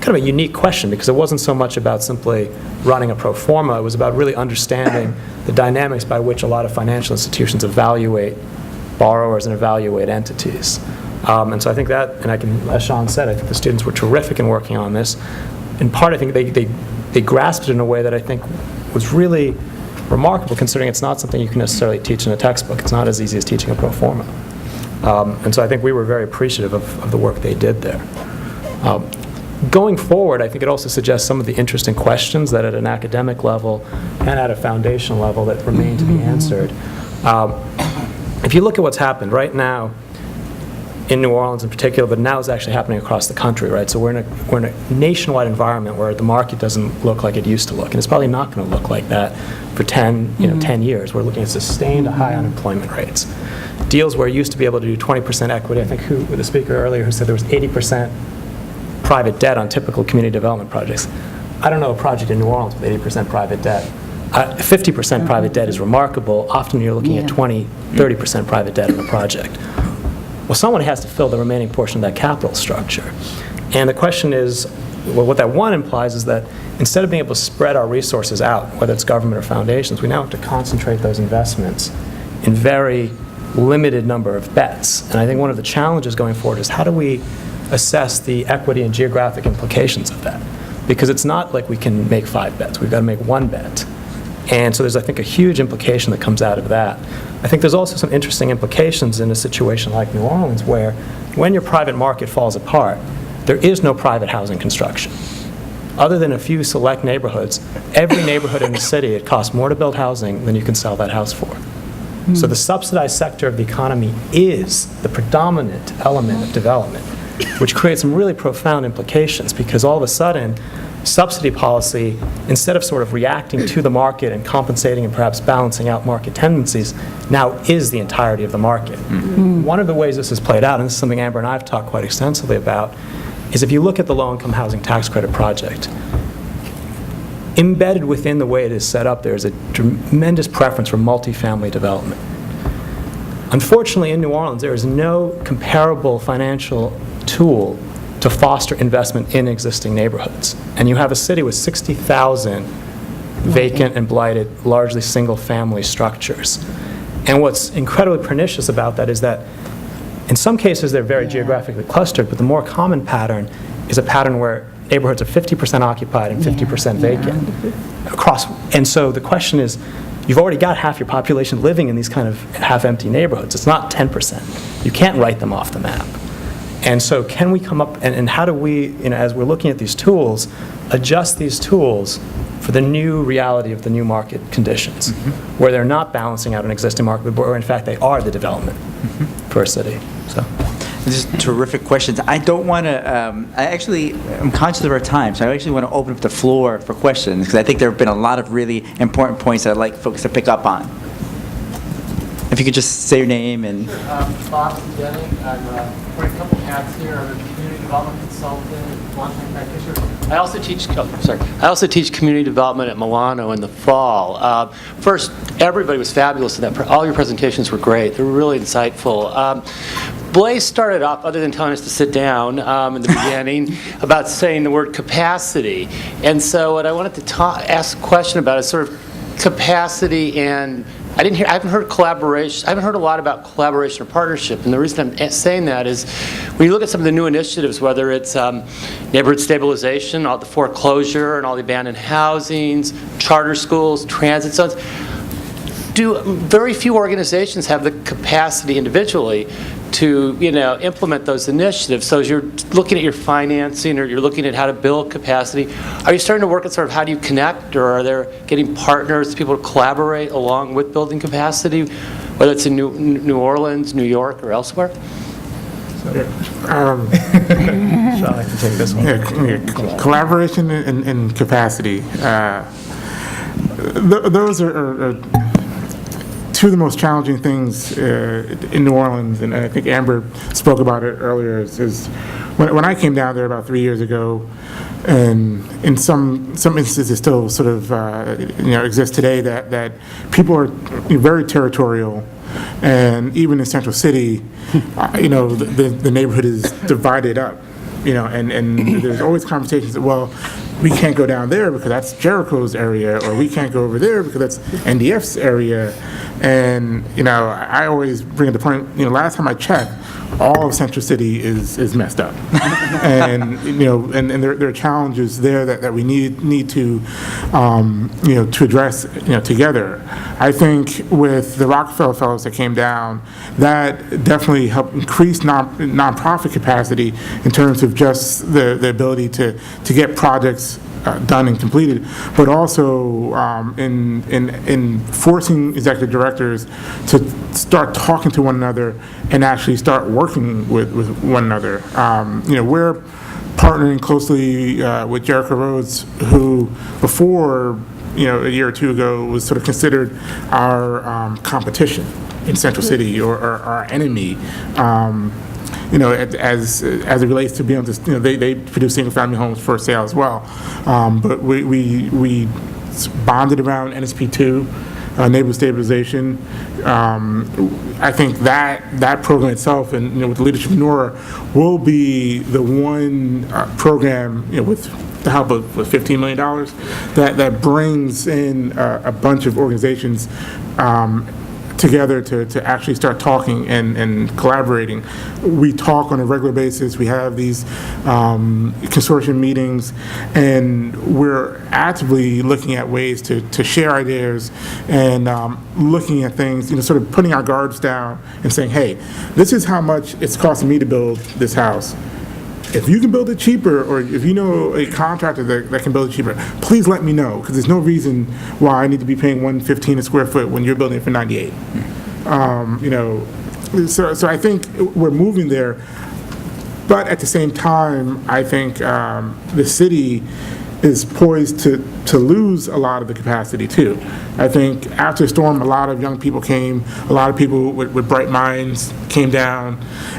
kind of a unique question, because it wasn't so much about simply running a pro forma, it was about really understanding the dynamics by which a lot of financial institutions evaluate borrowers and evaluate entities. And so I think that, and I can, as Sean said, I think the students were terrific in working on this. In part, I think they grasped it in a way that I think was really remarkable, considering it's not something you can necessarily teach in a textbook. It's not as easy as teaching a pro forma. And so I think we were very appreciative of the work they did there. Going forward, I think it also suggests some of the interesting questions that at an academic level and at a foundational level that remain to be answered. If you look at what's happened right now, in New Orleans in particular, but now it's actually happening across the country, right? So we're in a nationwide environment where the market doesn't look like it used to look, and it's probably not going to look like that for 10 years. We're looking at sustained high unemployment rates. Deals where you used to be able to do 20% equity. I think the speaker earlier who said there was 80% private debt on typical community development projects. I don't know a project in New Orleans with 80% private debt. 50% private debt is remarkable. Often you're looking at 20, 30% private debt in a project. Well, someone has to fill the remaining portion of that capital structure. And the question is, well, what that one implies is that instead of being able to spread our resources out, whether it's government or foundations, we now have to concentrate those investments in very limited number of bets. And I think one of the challenges going forward is how do we assess the equity and geographic implications of that? Because it's not like we can make 5 bets. We've got to make 1 bet. And so there's, I think, a huge implication that comes out of that. I think there's also some interesting implications in a situation like New Orleans where when your private market falls apart, there is no private housing construction. Other than a few select neighborhoods, every neighborhood in the city, it costs more to build housing than you can sell that house for. So the subsidized sector of the economy is the predominant element of development, which creates some really profound implications because all of a sudden, subsidy policy, instead of sort of reacting to the market and compensating and perhaps balancing out market tendencies, now is the entirety of the market. One of the ways this has played out, and this is something Amber and I have talked quite extensively about, is if you look at the low-income housing tax credit project, embedded within the way it is set up, there's a tremendous preference for multifamily development. Unfortunately, in New Orleans, there is no comparable financial tool to foster investment in existing neighborhoods. And you have a city with 60,000 vacant and blighted, largely single-family structures. And what's incredibly pernicious about that is that in some cases they're very geographically clustered, but the more common pattern is a pattern where neighborhoods are 50% occupied and 50% vacant across. And so the question is, you've already got half your population living in these kind of half-empty neighborhoods. It's not 10%. You can't write them off the map. And so can we come up, and how do we, as we're looking at these tools, adjust these tools for the new reality of the new market conditions, where they're not balancing out an existing market, but where in fact they are the development for a city. So. These are terrific questions. I don't want to, I'm conscious of our time, so I actually want to open up the floor for questions, because I think there have been a lot of really important points that I'd like folks to pick up on. If you could just say your name and... Bob Denning. I'm wearing a couple hats here. I'm a community development consultant, long-term practitioner. I also teach community development at Milano in the fall. First, everybody was fabulous in that. All your presentations were great. They were really insightful. Blaze started off, other than telling us to sit down in the beginning, about saying the word capacity. And so what I wanted to ask a question about is sort of capacity, and I haven't heard collaboration. I haven't heard a lot about collaboration or partnership. And the reason I'm saying that is when you look at some of the new initiatives, whether it's neighborhood stabilization, all the foreclosure and all the abandoned housings, charter schools, transit zones, very few organizations have the capacity individually to implement those initiatives. So as you're looking at your financing or you're looking at how to build capacity, are you starting to work at sort of how do you connect, or are there getting partners, people to collaborate along with building capacity, whether it's in New Orleans, New York, or elsewhere? Shall I take this one? Collaboration and capacity. Those are two of the most challenging things in New Orleans, and I think Amber spoke about it earlier, is when I came down there about 3 years ago, and in some instances it still sort of exists today, that people are very territorial, and even in Central City, the neighborhood is divided up. And there's always conversations that, well, we can't go down there because that's Jericho's area, or we can't go over there because that's NDF's area. And, I always bring up the point, last time I checked, all of Central City is messed up. And, and there are challenges there that we need to, to address, together. I think with the Rockefeller Fellows that came down, that definitely helped increase nonprofit capacity in terms of just the ability to get projects done and completed, but also in forcing executive directors to start talking to one another and actually start working with one another. We're partnering closely with Jericho Rhodes, who before a year or two ago was sort of considered our competition in Central City or our enemy. As it relates to being able to, they produce single-family homes for sale as well. But we bonded around NSP2, neighborhood stabilization. I think that program itself, and with the leadership of Nora, will be the one program, with the help of $15 million, that brings in a bunch of organizations together to actually start talking and collaborating. We talk on a regular basis. We have these consortium meetings, and we're actively looking at ways to share ideas and looking at things, sort of putting our guards down and saying, hey, this is how much it's costing me to build this house. If you can build it cheaper, or if you know a contractor that can build it cheaper, please let me know, because there's no reason why I need to be paying $115 a square foot when you're building it for $98. So I think we're moving there, but at the same time, I think the city is poised to lose a lot of the capacity too. I think after the storm, a lot of young people came, a lot of people with bright minds came down,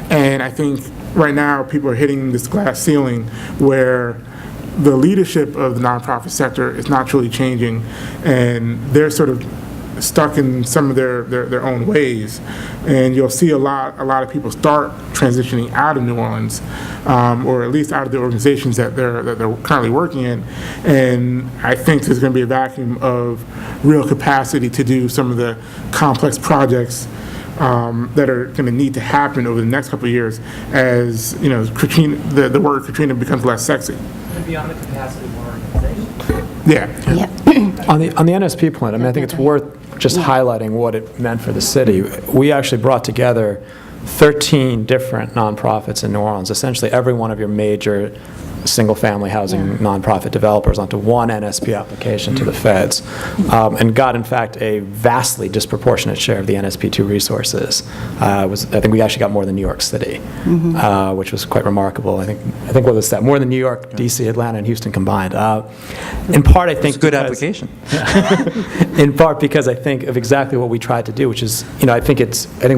and I think right now people are hitting this glass ceiling where the leadership of the nonprofit sector is not truly changing, and they're sort of stuck in some of their own ways. And you'll see a lot of people start transitioning out of New Orleans, or at least out of the organizations that they're currently working in. And I think there's going to be a vacuum of real capacity to do some of the complex projects that are going to need to happen over the next couple of years as, Katrina, the word Katrina becomes less sexy. And beyond the capacity of one organization. Yeah. On the NSP point, I think it's worth just highlighting what it meant for the city. We actually brought together 13 different nonprofits in New Orleans, essentially every one of your major single-family housing nonprofit developers onto one NSP application to the feds, and got, in fact, a vastly disproportionate share of the NSP2 resources. I think we actually got more than New York City, which was quite remarkable. I think what was that? More than New York, DC, Atlanta, and Houston combined. In part, I think it's a good application. In part because I think of exactly what we tried to do, which is, I think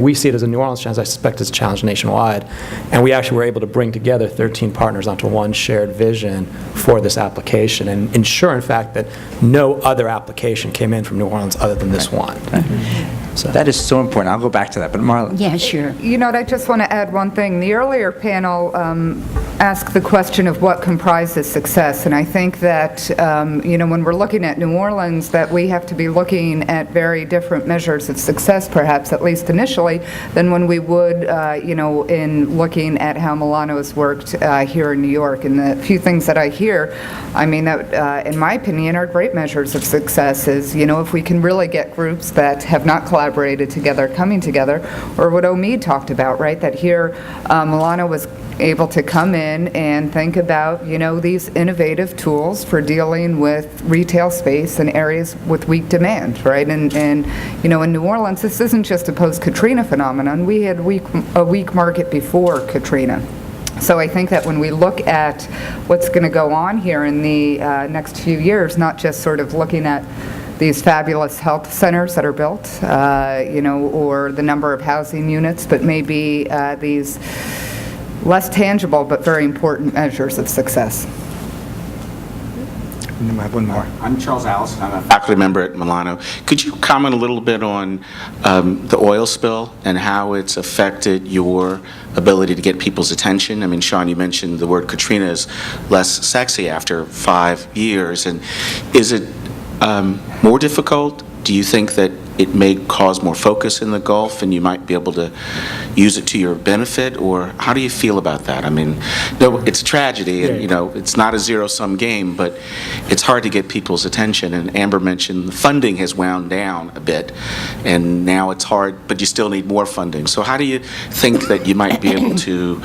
we see it as a New Orleans challenge. I suspect it's a challenge nationwide, and we actually were able to bring together 13 partners onto one shared vision for this application and ensure, in fact, that no other application came in from New Orleans other than this one. So that is so important. I'll go back to that, but Marla. Yeah, sure. I just want to add one thing. The earlier panel asked the question of what comprises success, and I think that, when we're looking at New Orleans, that we have to be looking at very different measures of success, perhaps, at least initially, than when we would, in looking at how Milano has worked here in New York. And the few things that I hear, that, in my opinion, are great measures of success is, if we can really get groups that have not collaborated together, coming together, or what Omid talked about, right, that here Milano was able to come in and think about, these innovative tools for dealing with retail space in areas with weak demand, right? And in New Orleans, this isn't just a post-Katrina phenomenon. We had a weak market before Katrina. So I think that when we look at what's going to go on here in the next few years, not just sort of looking at these fabulous health centers that are built, or the number of housing units, but maybe these less tangible but very important measures of success. And then I have one more. I'm Charles Allison. I'm a faculty member at Milano. Could you comment a little bit on the oil spill and how it's affected your ability to get people's attention? I mean, Sean, you mentioned the word Katrina is less sexy after 5 years. And is it more difficult? Do you think that it may cause more focus in the Gulf and you might be able to use it to your benefit? Or how do you feel about that? I mean, no, it's a tragedy and, it's not a zero-sum game, but it's hard to get people's attention. And Amber mentioned the funding has wound down a bit and now it's hard, but you still need more funding. So how do you think that you might be able to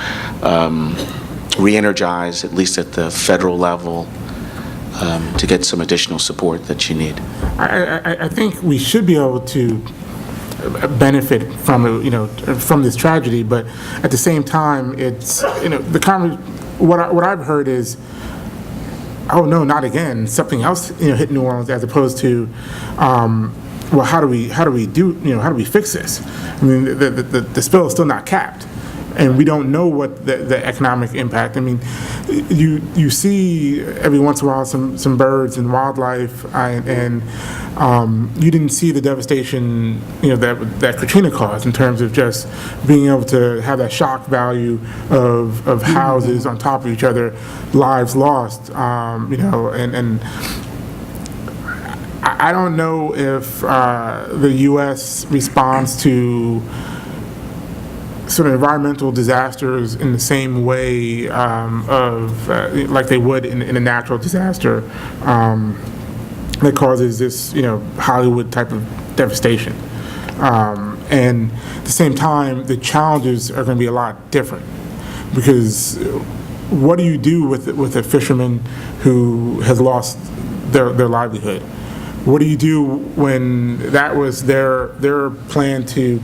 re-energize, at least at the federal level, to get some additional support that you need? I think we should be able to benefit from from this tragedy, but at the same time, it's what I've heard is, oh no, not again, something else hit New Orleans, as opposed to well, how do we fix this? I mean, the spill is still not capped, and we don't know what the economic impact. I mean, you see every once in a while some birds and wildlife, and you didn't see the devastation that Katrina caused in terms of just being able to have that shock value of houses on top of each other, lives lost, and I don't know if the U.S. responds to sort of environmental disasters in the same way like they would in a natural disaster that causes this, Hollywood type of devastation. And at the same time, the challenges are going to be a lot different, because what do you do with a fisherman who has lost their livelihood? What do you do when that was their plan to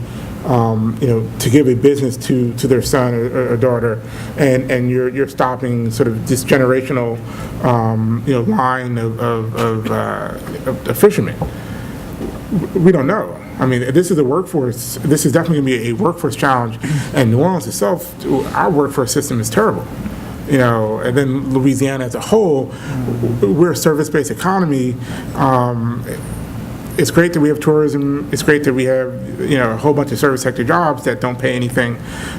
give a business to their son or daughter, and you're stopping sort of this generational line of fishermen? We don't know. I mean, this is definitely going to be a workforce challenge, and New Orleans itself, our workforce system is terrible. And then Louisiana as a whole, we're a service-based economy. It's great that we have tourism. It's great that we have, a whole bunch of service sector jobs that don't pay anything,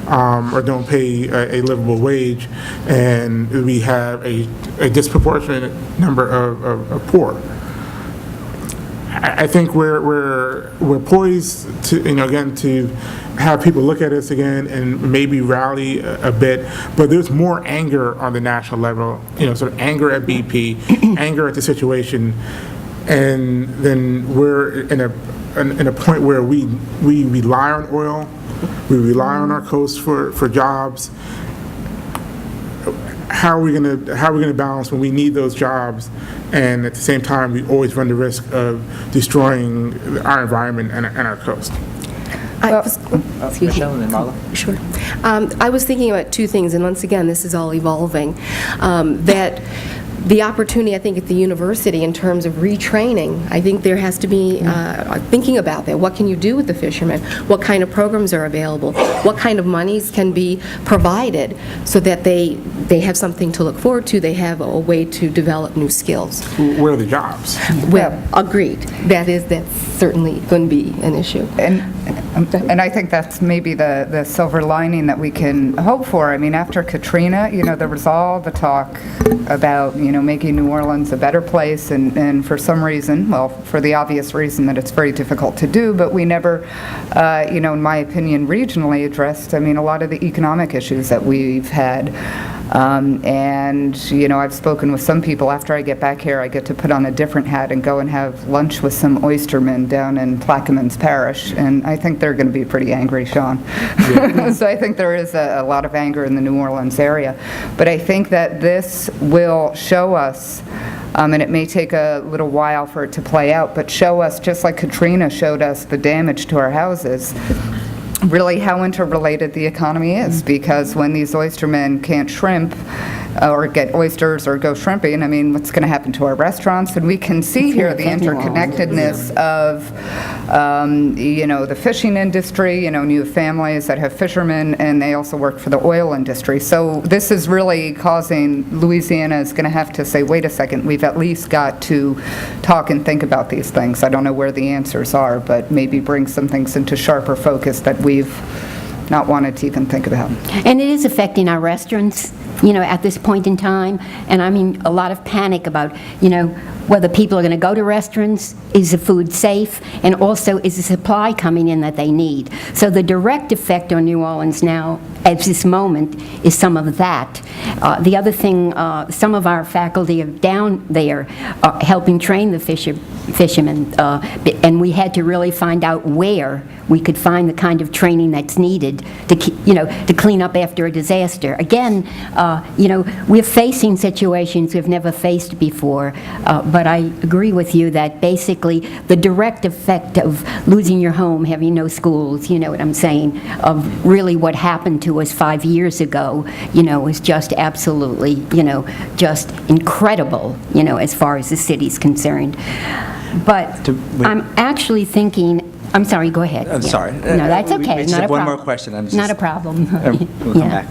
or don't pay a livable wage, and we have a disproportionate number of poor. I think we're poised to, again, to have people look at us again and maybe rally a bit, but there's more anger on the national level, sort of anger at BP, anger at the situation, and then we're in a point where we rely on oil, we rely on our coast for jobs. How are we going to balance when we need those jobs, and at the same time we always run the risk of destroying our environment and our coast? Excuse me. And then Marla. Sure. I was thinking about two things, and once again, this is all evolving. That the opportunity, I think, at the university in terms of retraining, I think there has to be thinking about that. What can you do with the fishermen? What kind of programs are available? What kind of monies can be provided so that they have something to look forward to, they have a way to develop new skills? Where are the jobs? Well, agreed. That's certainly going to be an issue. And I think that's maybe the silver lining that we can hope for. I mean, after Katrina, there was all the talk about, making New Orleans a better place, and for some reason, well, for the obvious reason that it's very difficult to do, but we never, in my opinion, regionally addressed, a lot of the economic issues that we've had. And, I've spoken with some people. After I get back here, I get to put on a different hat and go and have lunch with some oystermen down in Plaquemines Parish, and I think they're going to be pretty angry, Sean. Yeah. So I think there is a lot of anger in the New Orleans area. But I think that this will show us, and it may take a little while for it to play out, but show us, just like Katrina showed us the damage to our houses, really how interrelated the economy is, because when these oystermen can't shrimp or get oysters or go shrimping, what's going to happen to our restaurants? And we can see here the interconnectedness of, the fishing industry. You have families that have fishermen, and they also work for the oil industry. So this is really causing, Louisiana is going to have to say, wait a second, we've at least got to talk and think about these things. I don't know where the answers are, but maybe bring some things into sharper focus that we've not wanted to even think about. And it is affecting our restaurants, at this point in time. And a lot of panic about, whether people are going to go to restaurants, is the food safe, and also is the supply coming in that they need. So the direct effect on New Orleans now, at this moment, is some of that. The other thing, some of our faculty are down there helping train the fishermen, and we had to really find out where we could find the kind of training that's needed to, to clean up after a disaster. Again, we're facing situations we've never faced before, but I agree with you that basically the direct effect of losing your home, having no schools, you know what I'm saying, of really what happened to us 5 years ago, is just absolutely, just incredible, as far as the city's concerned. But I'm actually thinking, I'm sorry, go ahead. I'm sorry. No, that's okay. We just Not have a one problem. more question. Not a problem. We'll come back.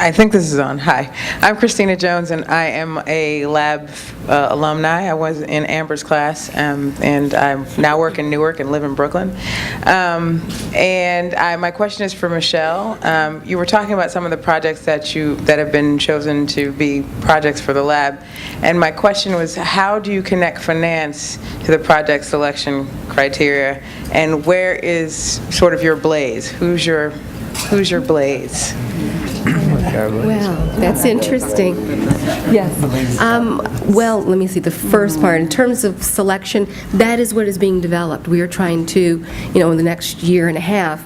I think this is on. Hi, I'm Christina Jones, and I am a lab alumni. I was in Amber's class, and I now work in Newark and live in Brooklyn. My question is for Michelle. You were talking about some of the projects that have been chosen to be projects for the lab, and my question was, how do you connect finance to the project selection criteria, and where is sort of your blaze? Who's your blaze? Well, that's interesting. Yes. Well, let me see, the first part, in terms of selection, that is what is being developed. We are trying to, in the next year and a half,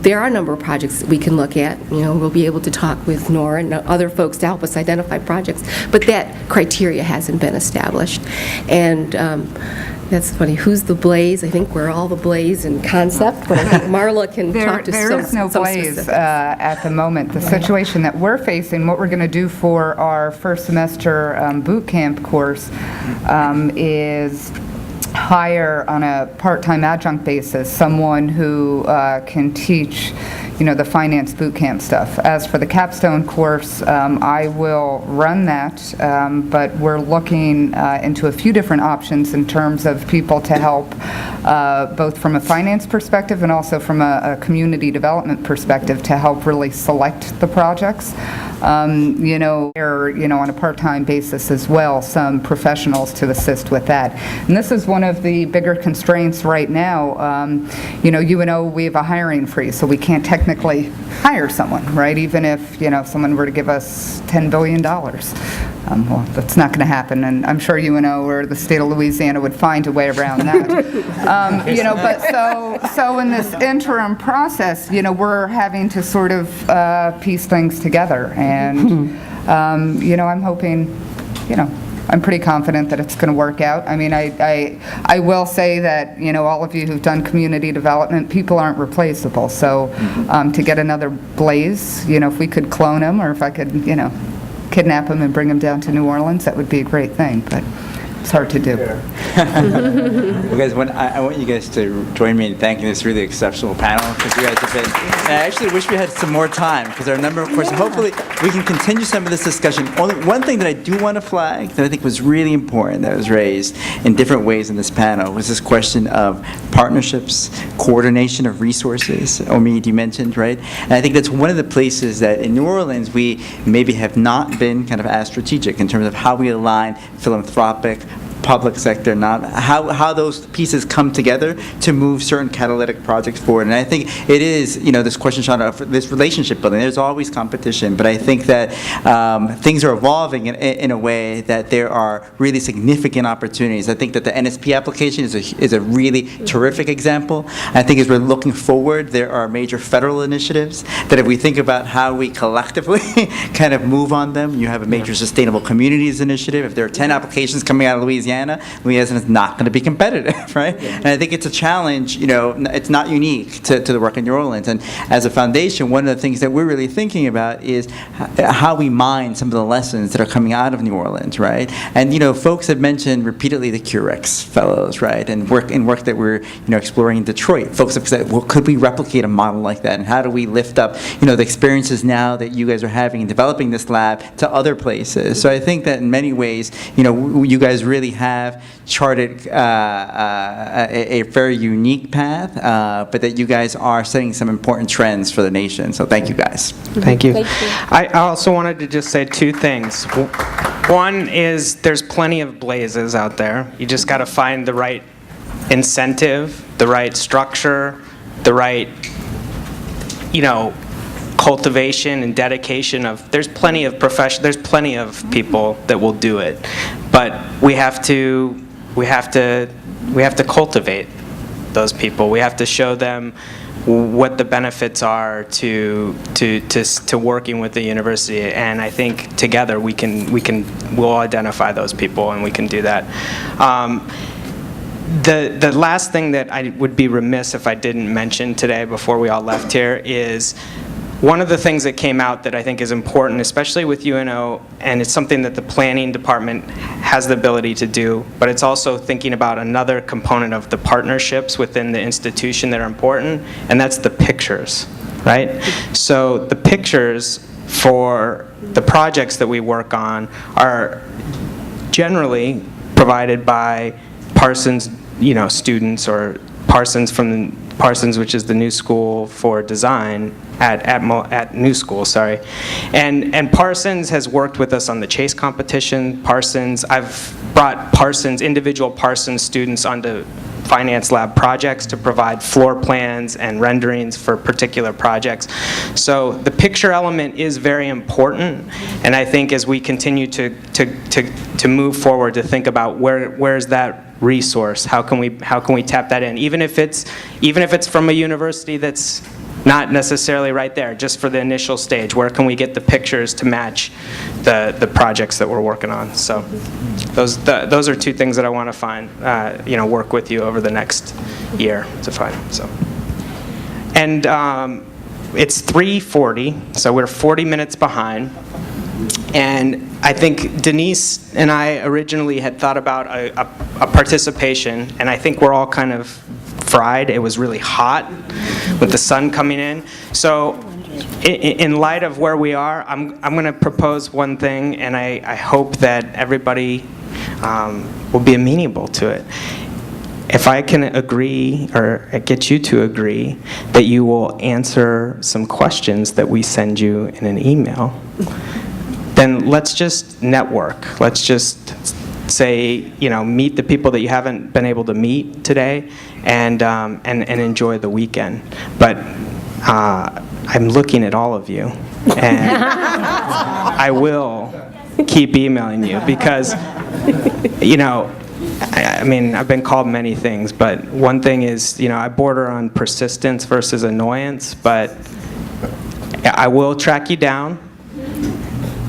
there are a number of projects that we can look at. We'll be able to talk with Nora and other folks to help us identify projects, but that criteria hasn't been established. And that's funny. Who's the blaze? I think we're all the blaze in concept, but I think Marla can talk to There is no blaze at the moment. The situation that we're facing, what we're going to do for our first semester boot camp course is hire on a part-time adjunct basis someone who can teach the finance boot camp stuff. As for the capstone course, I will run that, but we're looking into a few different options in terms of people to help, both from a finance perspective and also from a community development perspective, to help really select the projects. On a part-time basis as well, some professionals to assist with that. And this is one of the bigger constraints right now. UNO, we have a hiring freeze, so we can't technically hire someone, right? Even if, someone were to give us $10 billion. Well, that's not going to happen, and I'm sure UNO or the state of Louisiana would find a way around that. But so in this interim process, we're having to sort of piece things together, and I'm hoping, I'm pretty confident that it's going to work out. I mean, I will say that, all of you who've done community development, people aren't replaceable. So to get another blaze, if we could clone them, or if I could, kidnap them and bring them down to New Orleans, that would be a great thing. But it's hard to do. Well, guys, I want you guys to join me in thanking this really exceptional panel, because you guys have been, and I actually wish we had some more time, because there are a number of questions. Hopefully, we can continue some of this discussion. Only one thing that I do want to flag that I think was really important that was raised in different ways in this panel was this question of partnerships, coordination of resources. Omid, you mentioned, right? And I think that's one of the places that in New Orleans we maybe have not been kind of as strategic in terms of how we align philanthropic, public sector, not how those pieces come together to move certain catalytic projects forward. And I think it is, this question, Sean, of this relationship building. There's always competition, but I think that things are evolving in a way that there are really significant opportunities. I think that the NSP application is a really terrific example. I think as we're looking forward, there are major federal initiatives that if we think about how we collectively kind of move on them, you have a major sustainable communities initiative. If there are 10 applications coming out of Louisiana is not going to be competitive, right? And I think it's a challenge, it's not unique to the work in New Orleans. And as a foundation, one of the things that we're really thinking about is how we mine some of the lessons that are coming out of New Orleans, right? And, folks have mentioned repeatedly the CUREX fellows, right? And work that we're, exploring in Detroit. Folks have said, well, could we replicate a model like that? And how do we lift up, the experiences now that you guys are having in developing this lab to other places? So I think that in many ways, you guys really have charted a very unique path, but that you guys are setting some important trends for the nation. So thank you guys. Thank you. Thank you. I also wanted to just say two things. One is there's plenty of blazes out there. You just got to find the right incentive, the right structure, the right, cultivation and dedication of, there's plenty of people that will do it. But we have to cultivate those people. We have to show them what the benefits are to working with the university, and I think together we'll identify those people and we can do that. The last thing that I would be remiss if I didn't mention today before we all left here is one of the things that came out that I think is important, especially with UNO, and it's something that the planning department has the ability to do, but it's also thinking about another component of the partnerships within the institution that are important, and that's the pictures, right? So the pictures for the projects that we work on are generally provided by Parsons, students, or Parsons from Parsons, which is the new school for design at New School, sorry. And Parsons has worked with us on the Chase competition. I've brought individual Parsons students onto finance lab projects to provide floor plans and renderings for particular projects. So the picture element is very important, and I think as we continue to move forward to think about where's that resource, how can we tap that in, even if it's from a university that's not necessarily right there, just for the initial stage, where can we get the pictures to match the projects that we're working on? So those are two things that I want to find, work with you over the next year to find. So, and it's 3:40, so we're 40 minutes behind. And I think Denise and I originally had thought about a participation, and I think we're all kind of fried. It was really hot with the sun coming in. So in light of where we are, I'm going to propose one thing, and I hope that everybody will be amenable to it. If I can agree, or get you to agree, that you will answer some questions that we send you in an email, then let's just network. Let's just say, meet the people that you haven't been able to meet today, and enjoy the weekend. But I'm looking at all of you, and I will keep emailing you because, I've been called many things, but one thing is, I border on persistence versus annoyance, but I will track you down,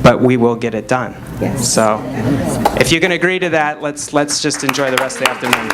but we will get it done. Yes. So if you can agree to that, let's just enjoy the rest of the afternoon.